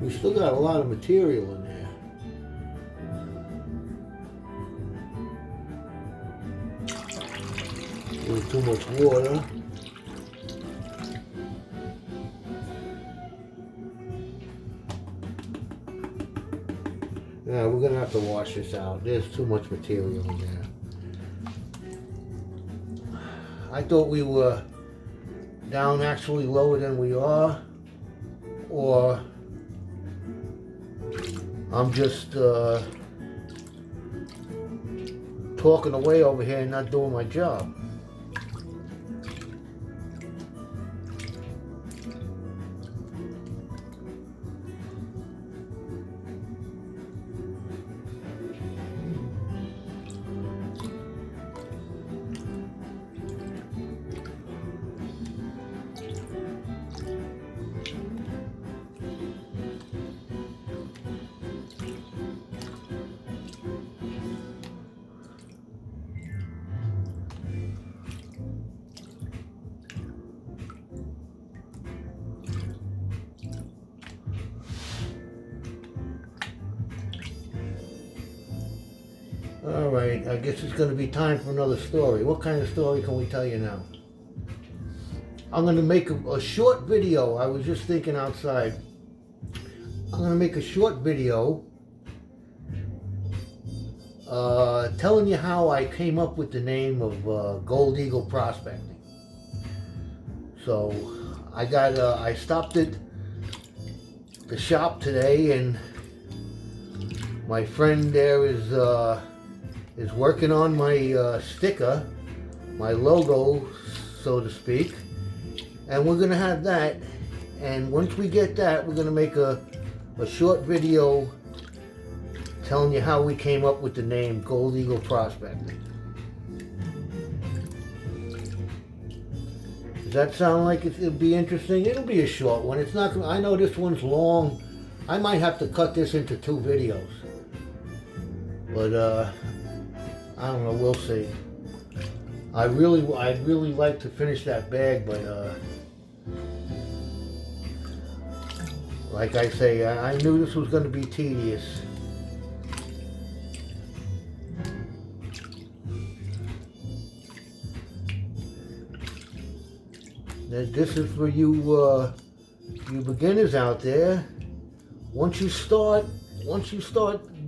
We still got a lot of material in there. A little too much water. Yeah, we're gonna have to wash this out. There's too much material in there. I thought we were down actually lower than we are, or I'm just talking away over here and not doing my job. All right, I guess it's going to be time for another story. What kind of story can we tell you now? I'm going to make a short video. I was just thinking outside. I'm going to make a short video telling you how I came up with the name of Gold Eagle Prospecting. So I stopped at the shop today, and my friend there is working on my sticker, my logo, so to speak, and we're gonna have that. And once we get that, we're gonna make a short video telling you how we came up with the name Gold Eagle Prospecting. Does that sound like it'll be interesting? It'll be a short one. It's not. I know this one's long. I might have to cut this into 2 videos, but I don't know. We'll see. I'd really like to finish that bag, but like I say, I knew this was going to be tedious. This is for you beginners out there. Once you start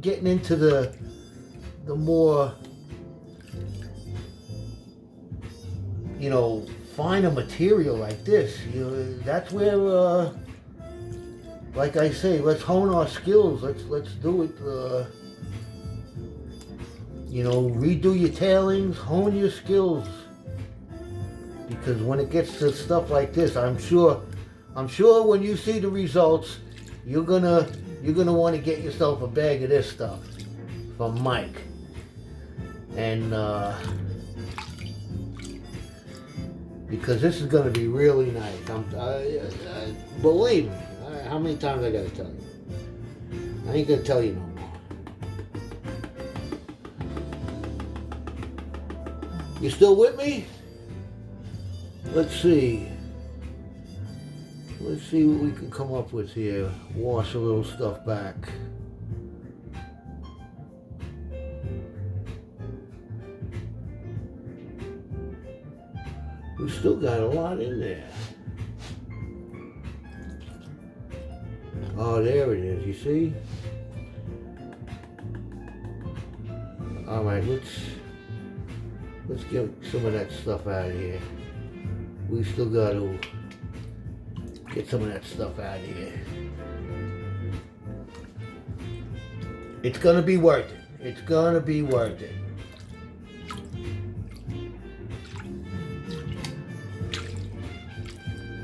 getting into the more, finer material like this, that's where, like I say, let's hone our skills. Let's do it. Redo your tailings, hone your skills. Because when it gets to stuff like this, I'm sure I'm sure when you see the results, you're gonna want to get yourself a bag of this stuff from Mike. And because this is gonna be really nice. Believe me. How many times I gotta tell you? I ain't gonna tell you no more. You still with me? Let's see. Let's see what we can come up with here. Wash a little stuff back. We still got a lot in there. Oh, there it is, you see? All right, let's get some of that stuff out of here. We still got to get some of that stuff out of here. It's gonna be worth it. It's gonna be worth it.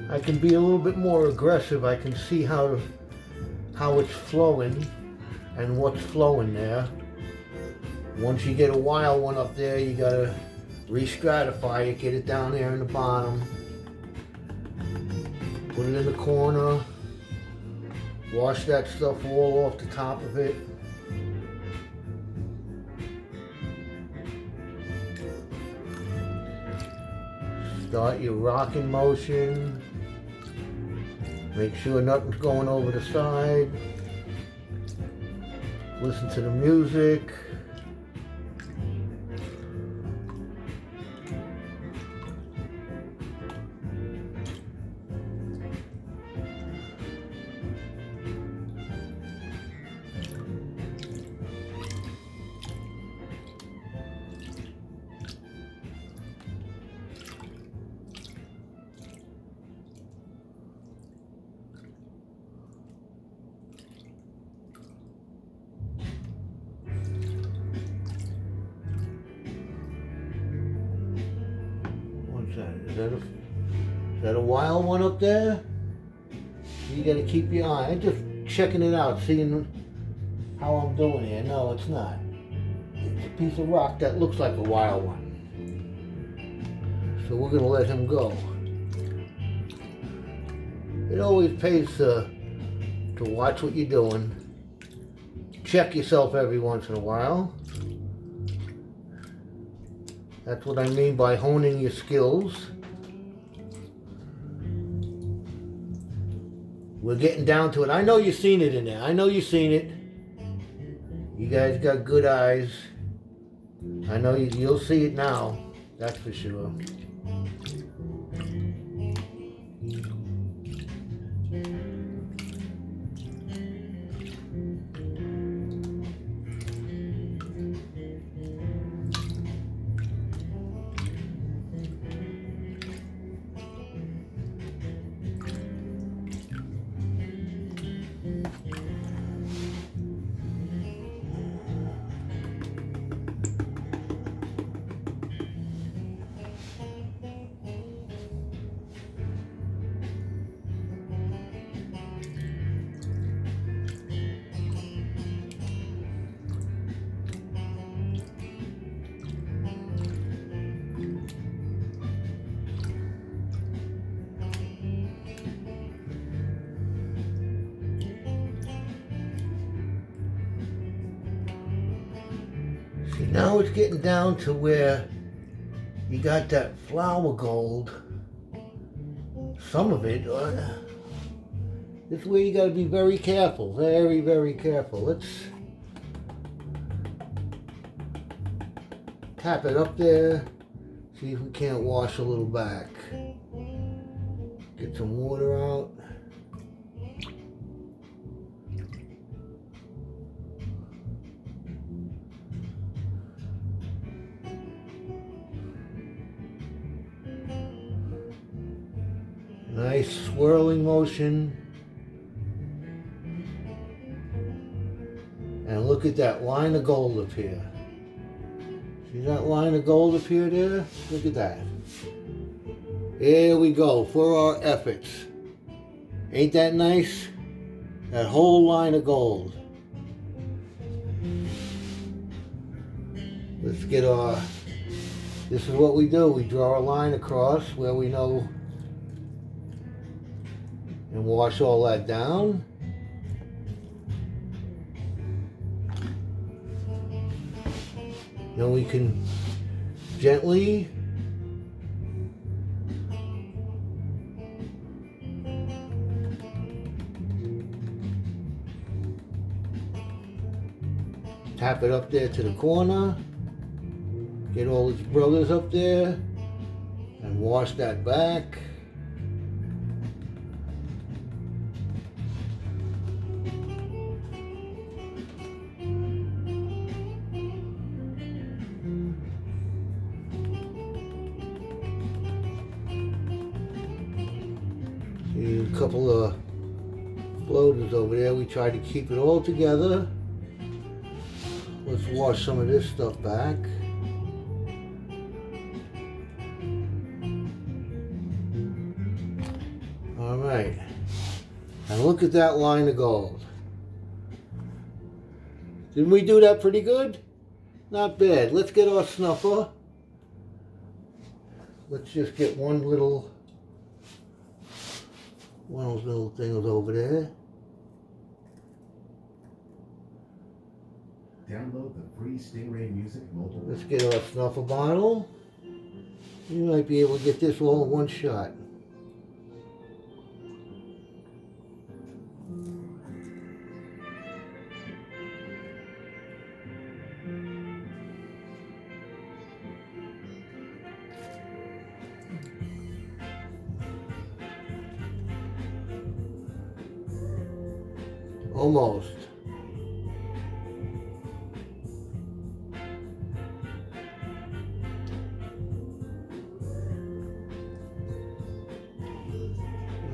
I can be a little bit more aggressive. I can see how it's flowing and what's flowing there. Once you get a wild one up there, you gotta re-stratify it, get it down there in the bottom, put it in the corner, wash that stuff all off the top of it. Start your rocking motion. Make sure nothing's going over the side. Listen to the music. Is that a wild one up there? You gotta keep your eye. I'm just checking it out, seeing how I'm doing here. No, it's not. It's a piece of rock that looks like a wild one. So we're gonna let him go. It always pays to watch what you're doing. Check yourself every once in a while. That's what I mean by honing your skills. We're getting down to it. I know you've seen it in there. I know you've seen it. You guys got good eyes. I know you'll see it now. That's for sure. Now it's getting down to where you got that flower gold. Some of it, this is where you got to be very careful, very, very careful. Let's tap it up there, see if we can't wash a little back. Get some water out. Nice swirling motion. And look at that line of gold up here. See that line of gold up here there? Look at that. Here we go for our efforts. Ain't that nice? That whole line of gold. Let's get our, this is what we do. We draw a line across where we know and wash all that down. Then we can gently tap it up there to the corner, get all its brothers up there, and wash that back. See a couple of floaters over there. We tried to keep it all together. Let's wash some of this stuff back. All right, and look at that line of gold. Didn't we do that pretty good? Not bad. Let's get our snuffer. Let's just get one of those little things over there. Download the free Stingray Music mobile. Let's get our snuffer bottle. You might be able to get this all in one shot. Almost.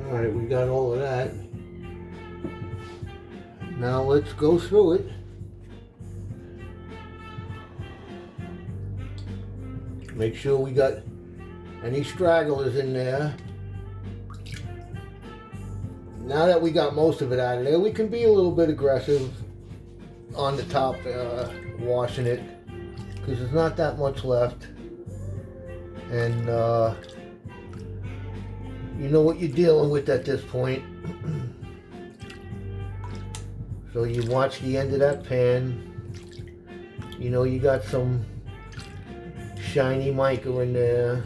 All right, we got all of that. Now let's go through it. Make sure we got any stragglers in there. Now that we got most of it out of there, we can be a little bit aggressive on the top, washing it, because there's not that much left. And you know what you're dealing with at this point. So you watch the end of that pan. You know you got some shiny mica in there.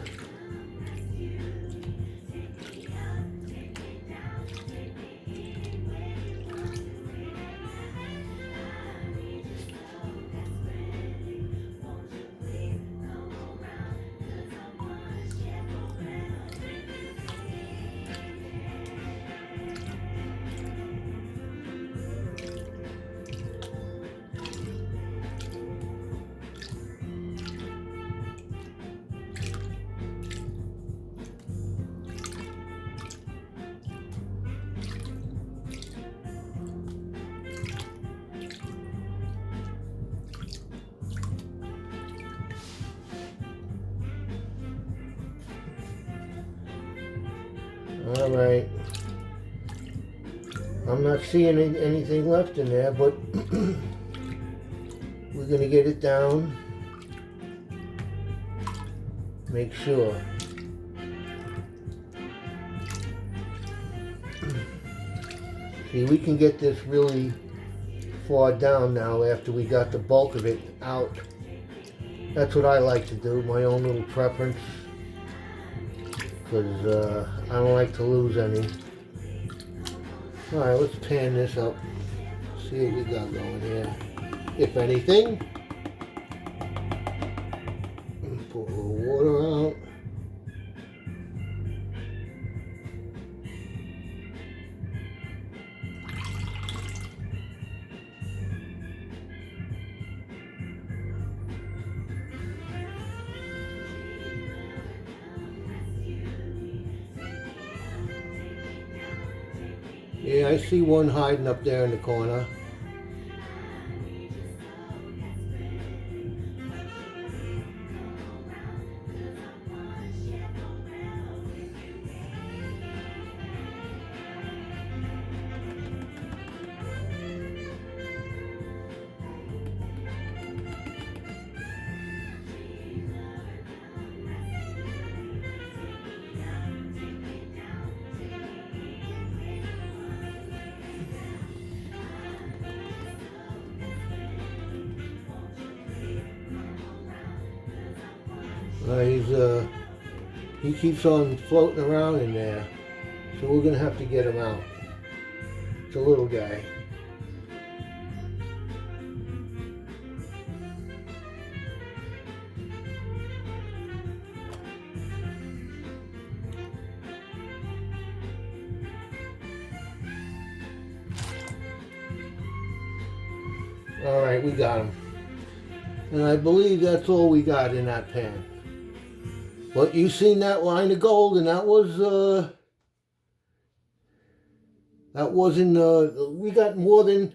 All right. I'm not seeing anything left in there, but we're going to get it down. Make sure. See, we can get this really far down now after we got the bulk of it out. That's what I like to do, my own little preference. Because I don't like to lose any. Alright, let's pan this up. See what we got going here. If anything. Pour a little water out. Yeah, I see one hiding up there in the corner. He keeps on floating around in there, so we're gonna have to get him out. It's a little guy. All right, we got him. And I believe that's all we got in that pan. But you seen that line of gold, and that wasn't, we got more than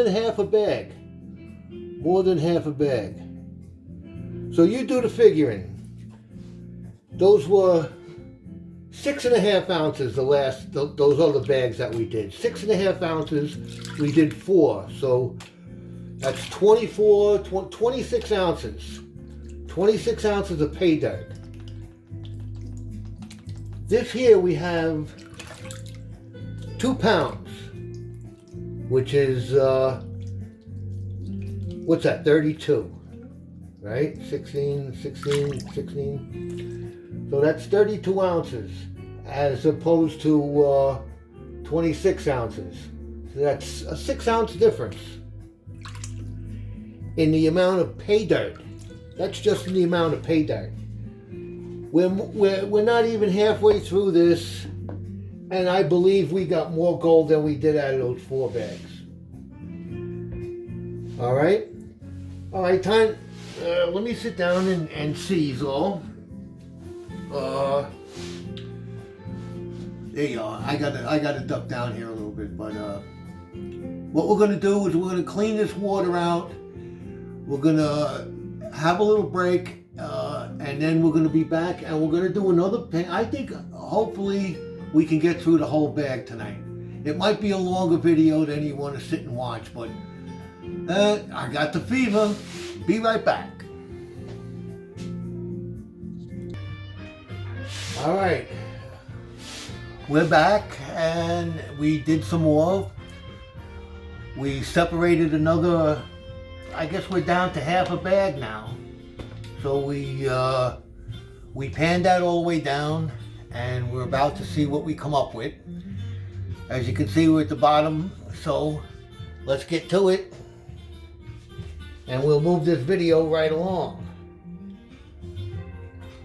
half a bag. More than half a bag. So you do the figuring. Those were 6.5 ounces, those other bags that we did. 6.5 ounces, we did 4. So that's 26 ounces. 26 ounces of pay dirt. This here we have 2 pounds, which is, what's that, 32, right? 16. So that's 32 ounces as opposed to 26 ounces. So that's a 6 ounce difference in the amount of pay dirt. That's just in the amount of pay dirt. We're not even halfway through this, and I believe we got more gold than we did out of those 4 bags. All right, time. Let me sit down and seize all. There you are. I gotta duck down here a little bit, but what we're gonna do is we're gonna clean this water out. We're gonna have a little break, and then we're gonna be back, and we're gonna do another pan. I think hopefully we can get through the whole bag tonight. It might be a longer video than you want to sit and watch, but I got the fever. Be right back. All right, we're back, and we did some more. We separated another. I guess we're down to half a bag now. So we panned that all the way down, and we're about to see what we come up with. As you can see, we're at the bottom, so let's get to it. And we'll move this video right along.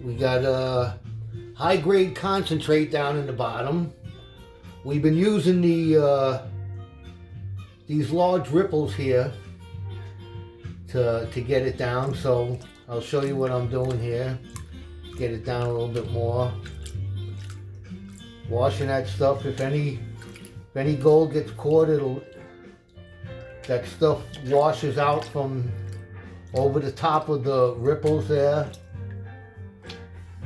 We got a high-grade concentrate down in the bottom. We've been using these large ripples here to get it down, so I'll show you what I'm doing here. Get it down a little bit more. Washing that stuff. If any gold gets caught, that stuff washes out from over the top of the ripples there.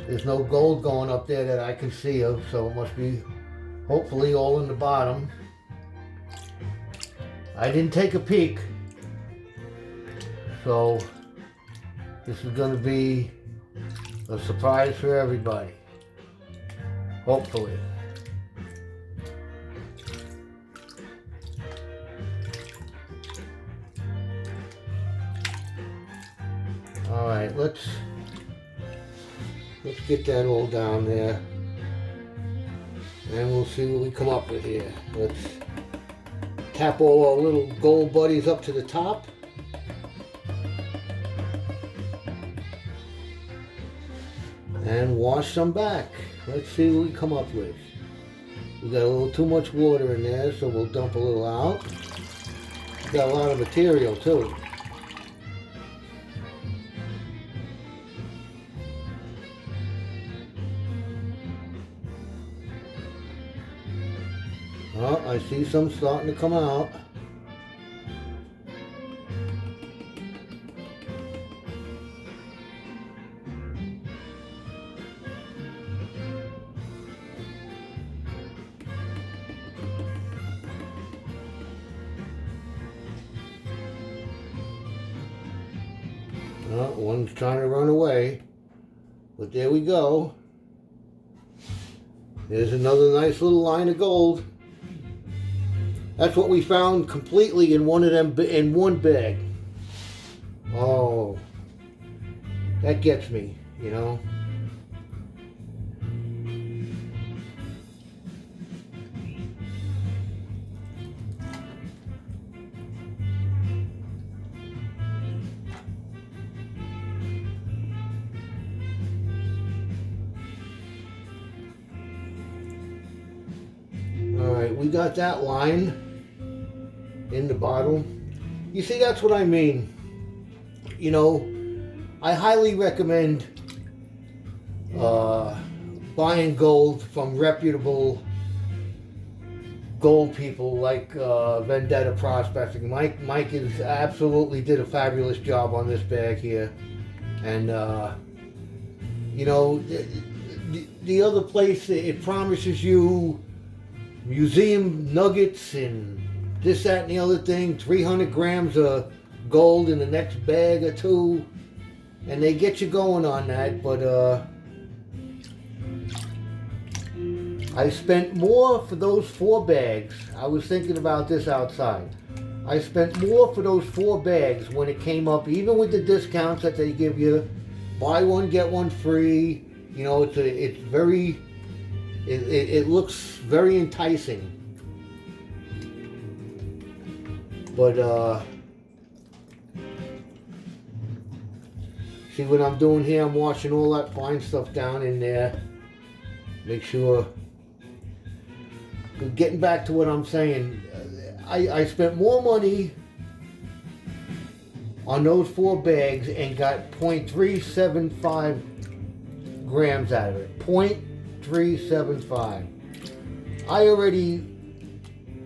There's no gold going up there that I can see of, so it must be hopefully all in the bottom. I didn't take a peek. So this is going to be a surprise for everybody. Hopefully. All right, let's get that all down there, and we'll see what we come up with here. Let's tap all our little gold buddies up to the top. And wash some back. Let's see what we come up with. We got a little too much water in there, so we'll dump a little out. Got a lot of material too. Oh, I see some starting to come out. Oh, one's trying to run away, but there we go. There's another nice little line of gold. That's what we found completely in one of them, in one bag. Oh, that gets me. you know. Alright, we got that line in the bottle. You see, that's what I mean. You know, I highly recommend buying gold from reputable gold people like Vendetta Prospecting. Mike is absolutely did a fabulous job on this bag here, and you know, the other place, it promises you museum nuggets and this, that, and the other thing, 300 grams of gold in the next bag or two, and they get you going on that. But I spent more for those 4 bags. I was thinking about this outside. I spent more for those 4 bags when it came up, even with the discounts that they give you, buy one get one free. You know, it's very, it looks very enticing. But see what I'm doing here? I'm washing all that fine stuff down in there. Make sure. Getting back to what I'm saying, I spent more money on those 4 bags and got 0.375 grams out of it. 0.375. I already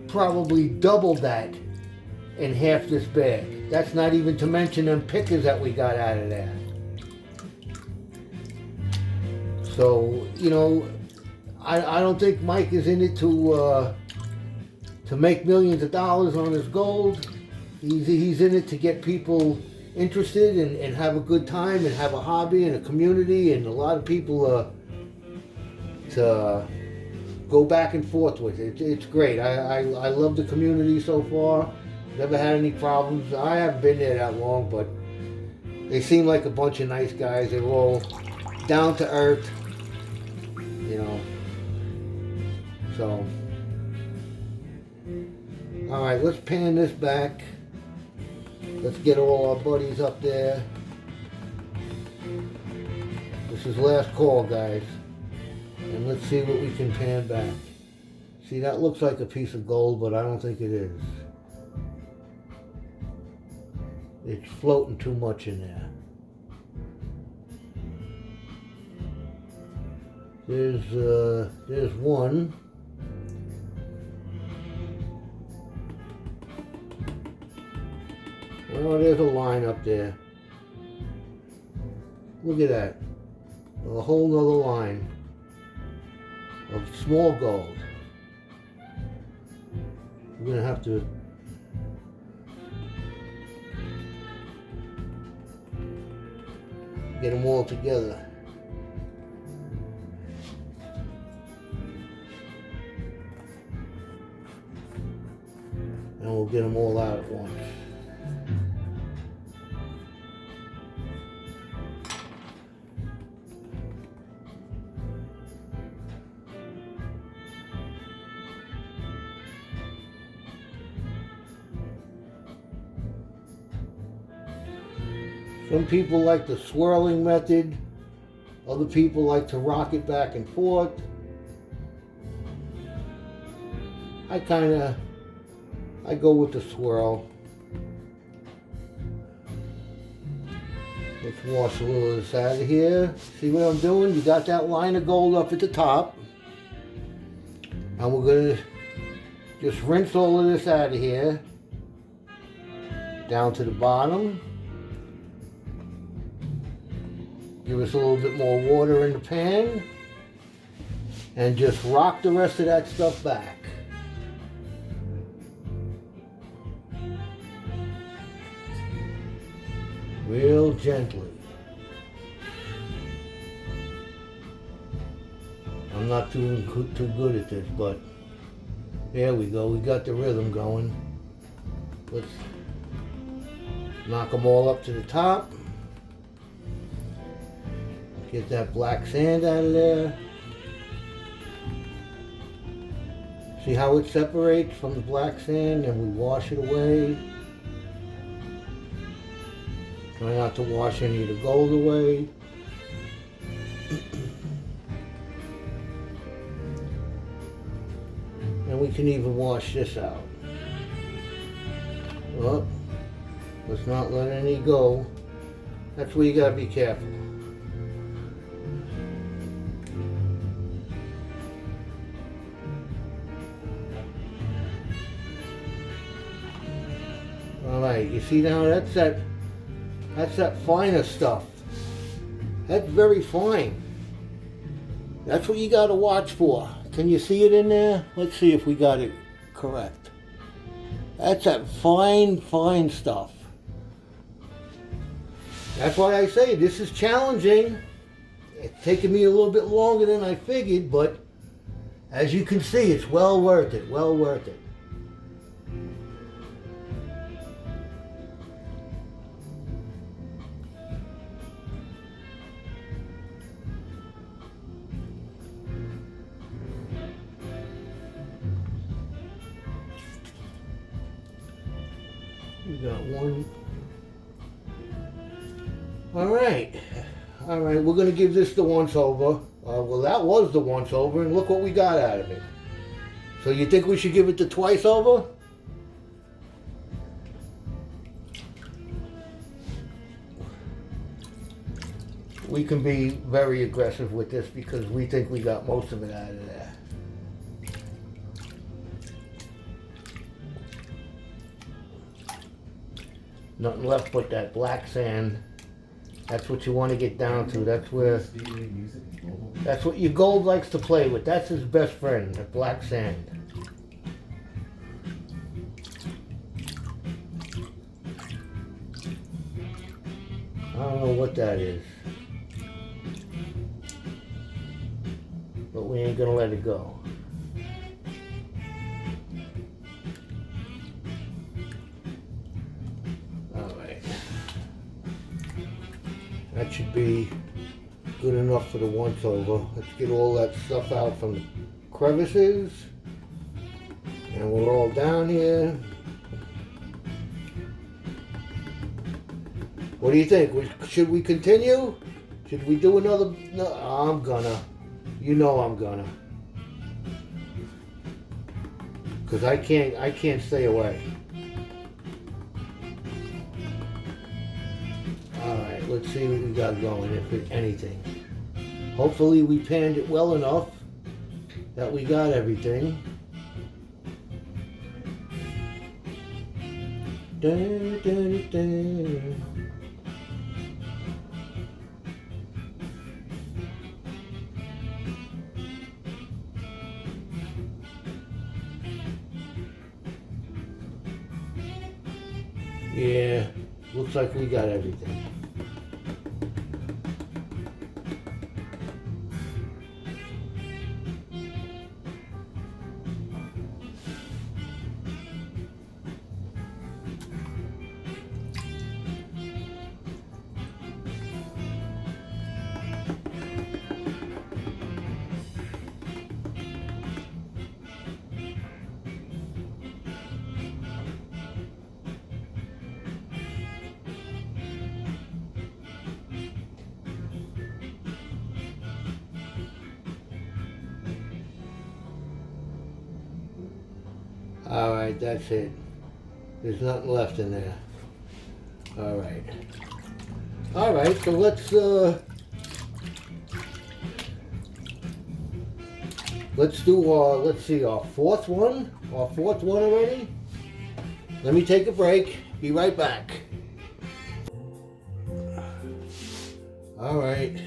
probably doubled that in half this bag. That's not even to mention them pickers that we got out of there. So, you know, I don't think Mike is in it to make millions of dollars on his gold. He's in it to get people interested and have a good time and have a hobby and a community and a lot of people to go back and forth with. It's great. I love the community so far. Never had any problems. I haven't been there that long, but they seem like a bunch of nice guys. They're all down to earth, you know. So, all right, let's pan this back. Let's get all our buddies up there. This is last call, guys. And let's see what we can pan back. See, that looks like a piece of gold, but I don't think it is. It's floating too much in there. There's one. Oh, there's a line up there. Look at that. A whole nother line of small gold. We're gonna have to get them all together. And we'll get them all out at once. Some people like the swirling method. Other people like to rock it back and forth. I go with the swirl. Let's wash a little of this out of here. See what I'm doing? You got that line of gold up at the top. And we're going to just rinse all of this out of here. Down to the bottom. Give us a little bit more water in the pan. And just rock the rest of that stuff back. Real gently. I'm not too good at this, but there we go. We got the rhythm going. Let's knock them all up to the top. Get that black sand out of there. See how it separates from the black sand, and we wash it away. Try not to wash any of the gold away. And we can even wash this out. Well, let's not let any go. That's where you gotta be careful. Alright, you see now that's that finer stuff. That's very fine. That's what you gotta watch for. Can you see it in there? Let's see if we got it correct. That's that fine, fine stuff. That's why I say this is challenging. It's taken me a little bit longer than I figured, but as you can see, it's well worth it, well worth it. We got one. All right, we're gonna give this the once over. Well, that was the once over, and look what we got out of it. So you think we should give it the twice over? We can be very aggressive with this because we think we got most of it out of there. Nothing left but that black sand. That's what you want to get down to. That's what your gold likes to play with. That's his best friend, the black sand. I don't know what that is, but we ain't gonna let it go. That should be good enough for the once over. Let's get all that stuff out from the crevices. And we're all down here. What do you think? Should we continue? Should we do another? No, I'm gonna. You know I'm gonna. Because I can't stay away. Alright, let's see what we got going, if anything. Hopefully we panned it well enough that we got everything. Dun, dun, dun. Yeah, looks like we got everything. Alright, that's it. There's nothing left in there. Alright. Alright, so let's do let's see, our fourth one already. Let me take a break. Be right back. Alright.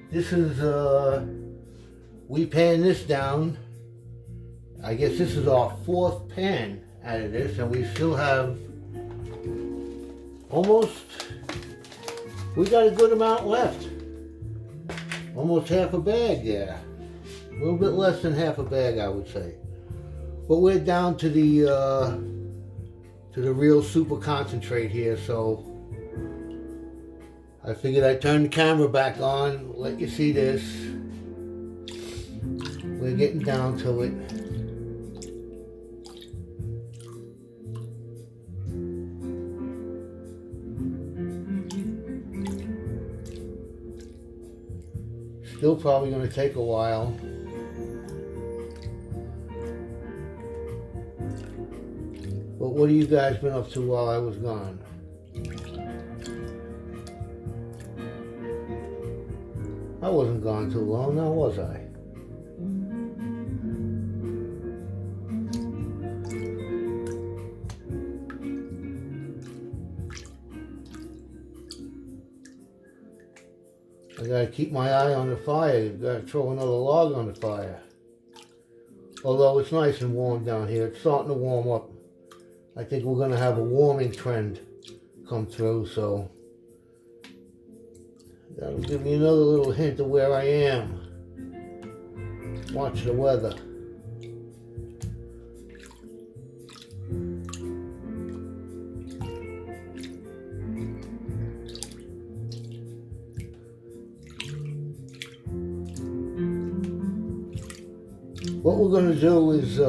This is we pan this down. I guess this is our fourth pan out of this, and we still have we got a good amount left. Almost half a bag there. A little bit less than half a bag, I would say. But we're down to the real super concentrate here, so I figured I'd turn the camera back on, let you see this. We're getting down to it. Still probably going to take a while. But what have you guys been up to while I was gone? I wasn't gone too long, now was I? I gotta keep my eye on the fire. You've gotta throw another log on the fire. Although it's nice and warm down here. It's starting to warm up. I think we're gonna have a warming trend come through, so that'll give me another little hint of where I am. Watch the weather. What we're going to do is,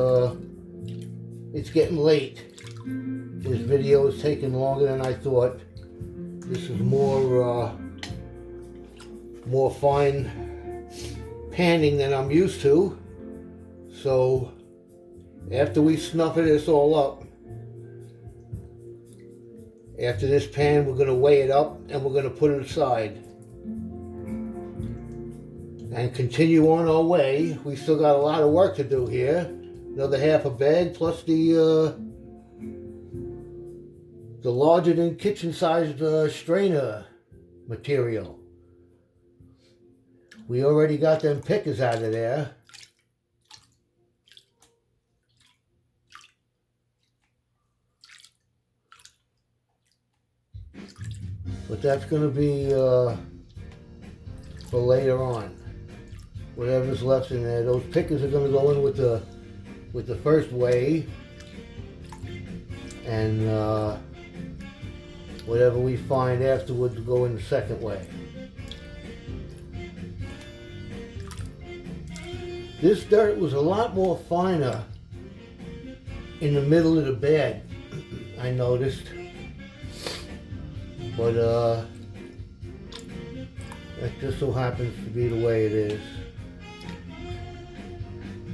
it's getting late. This video is taking longer than I thought. This is more fine panning than I'm used to. So after we snuff this all up, after this pan, we're going to weigh it up and we're going to put it aside and continue on our way. We still got a lot of work to do here. Another half a bag plus the larger than kitchen sized strainer material. We already got them pickers out of there. But that's going to be for later on. Whatever's left in there, those pickers are going to go in with the first weigh, and whatever we find afterwards will go in the second weigh. This dirt was a lot more finer in the middle of the bed, I noticed, but that just so happens to be the way it is.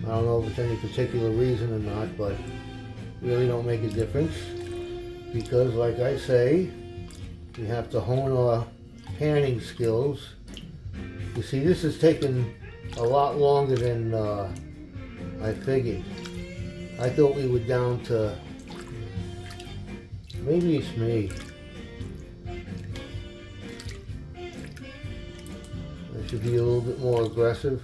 I don't know if it's any particular reason or not, but really don't make a difference, because like I say, we have to hone our panning skills. You see, this is taking a lot longer than I figured. I thought we were down to, maybe it's me. I should be a little bit more aggressive.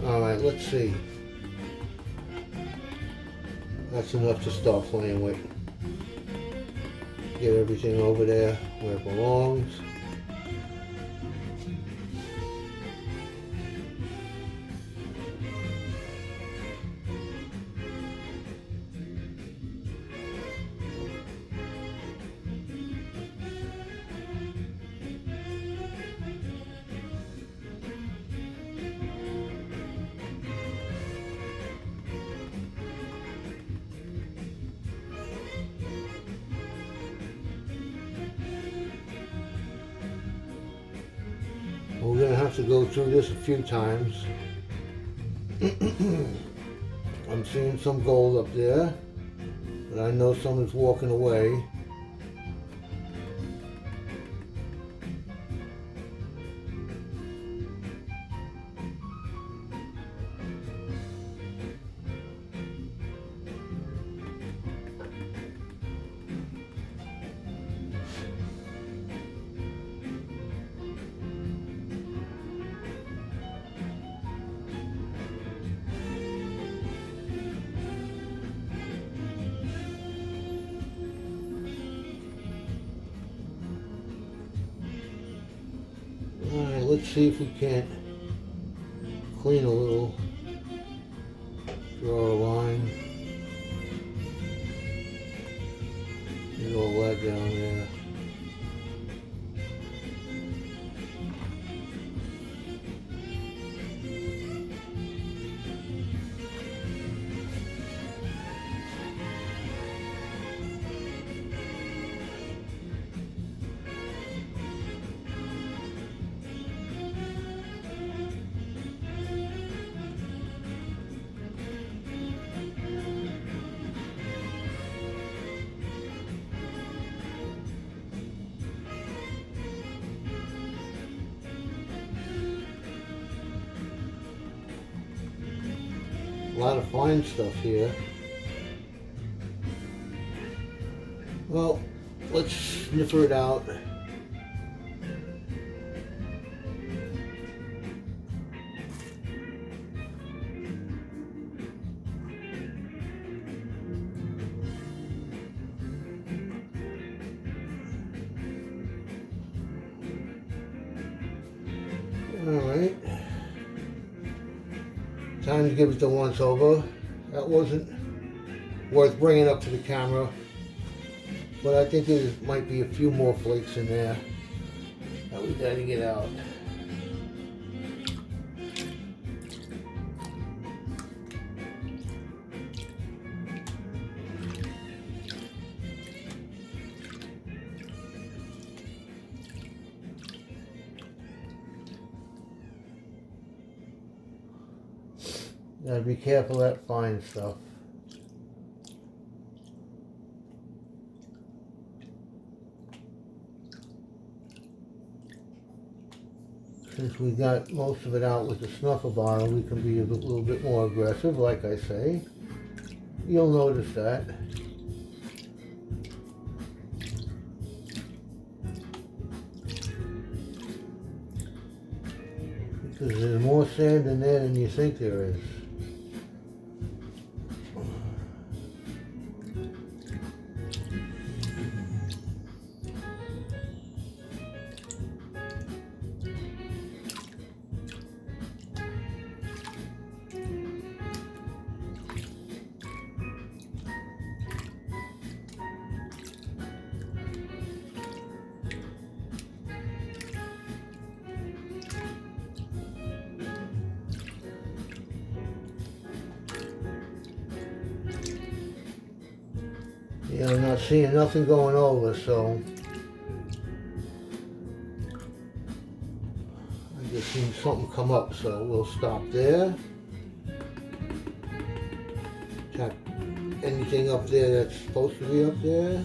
Alright, let's see. That's enough to start playing with. Get everything over there where it belongs. We're going to have to go through this a few times. I'm seeing some gold up there, but I know someone's walking away. Let's see if we can't clean a little Draw a line. Get all that down there. A lot of fine stuff here. Well, let's sniffer it out. Alright. Time to give it the once over. That wasn't worth bringing up to the camera, but I think there might be a few more flakes in there that we gotta get out. Gotta be careful of that fine stuff. Since we got most of it out with the snuffer bottle, we can be a little bit more aggressive, like I say. You'll notice that. Because there's more sand in there than you think there is. Yeah, I'm not seeing nothing going over, so I just seen something come up, so we'll stop there. Check anything up there that's supposed to be up there.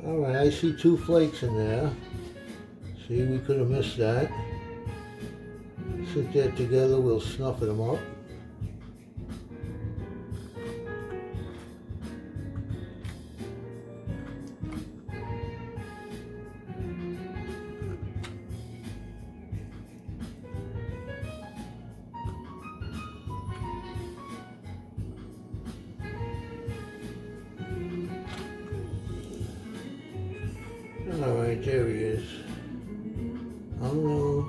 Alright, I see 2 flakes in there. See, we could have missed that. Sit there together, we'll snuff them up. Alright, there he is. Hello.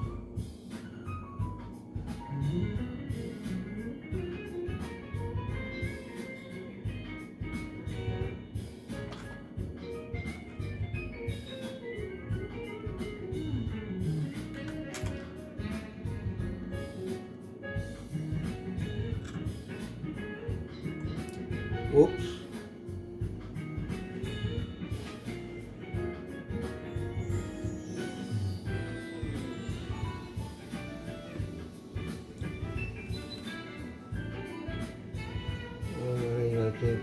Whoops. I think.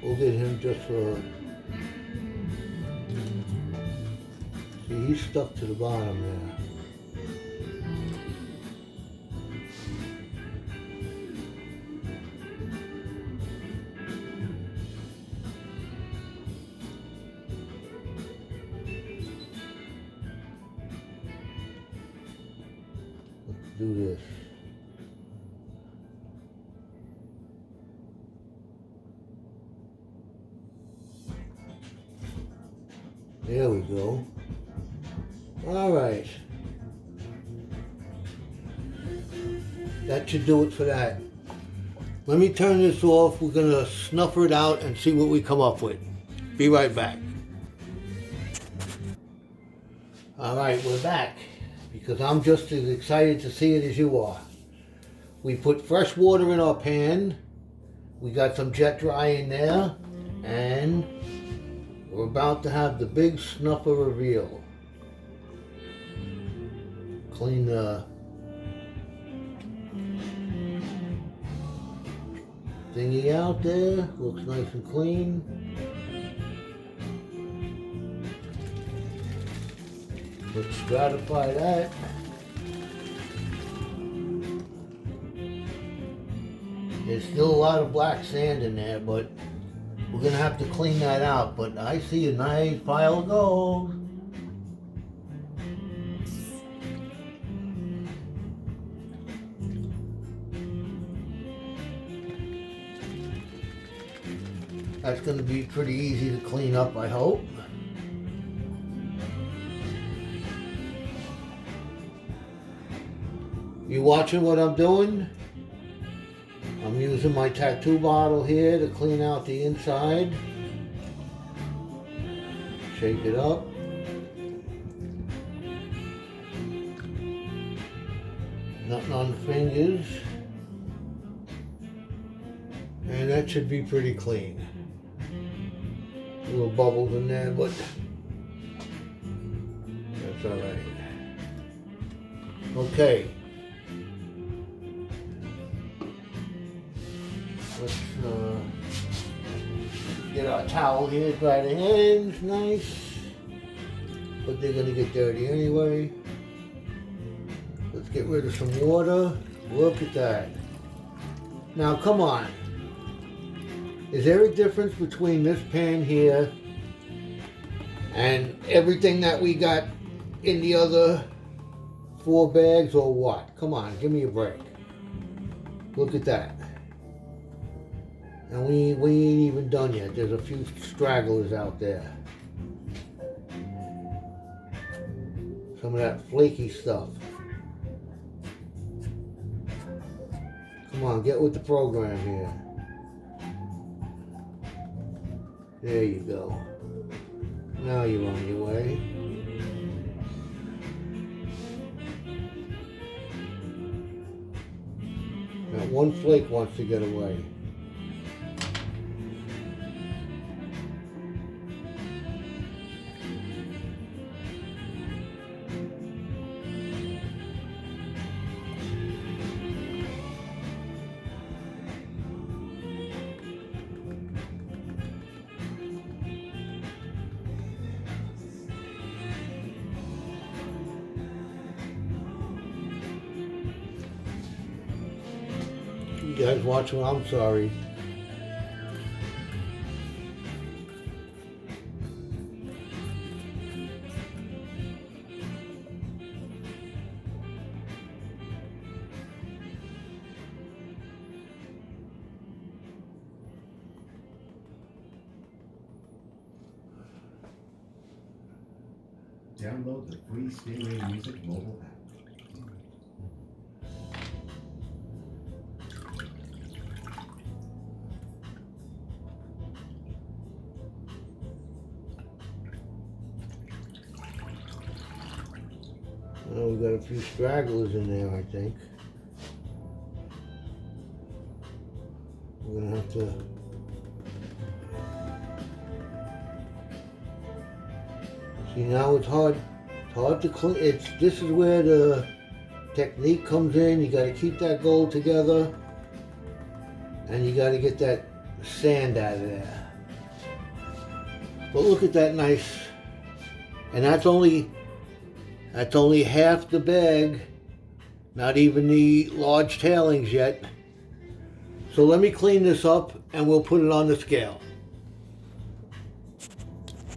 We'll get him just for... See, he's stuck to the bottom there. Let's do this. There we go. All right. That should do it for that. Let me turn this off. We're gonna snuffer it out and see what we come up with. Be right back. All right, we're back because I'm just as excited to see it as you are. We put fresh water in our pan. We got some jet dry in there, and we're about to have the big snuffer reveal. Clean the thingy out there. Looks nice and clean. Let's stratify that. There's still a lot of black sand in there, but we're gonna have to clean that out. But I see a nice pile of gold. That's gonna be pretty easy to clean up, I hope. You watching what I'm doing? I'm using my tattoo bottle here to clean out the inside. Shake it up. Nothing on the fingers. And that should be pretty clean. Little bubbles in there, but that's all right. Okay. Let's get our towel here, dry the hands, nice. But they're gonna get dirty anyway. Let's get rid of some water. Look at that. Now come on. Is there a difference between this pan here and everything that we got in the other 4 bags or what? Come on, give me a break. Look at that. And we ain't even done yet. There's a few stragglers out there. Some of that flaky stuff. Come on, get with the program here. There you go. Now you're on your way. That one flake wants to get away. You guys watching? I'm sorry. Download the free Stingray Music mobile app. Well, we got a few stragglers in there, I think. We're gonna have to see, now it's hard to clean. This is where the technique comes in. You got to keep that gold together, and you got to get that sand out of there. But look at that nice, and that's only half the bag, not even the large tailings yet. So let me clean this up and we'll put it on the scale.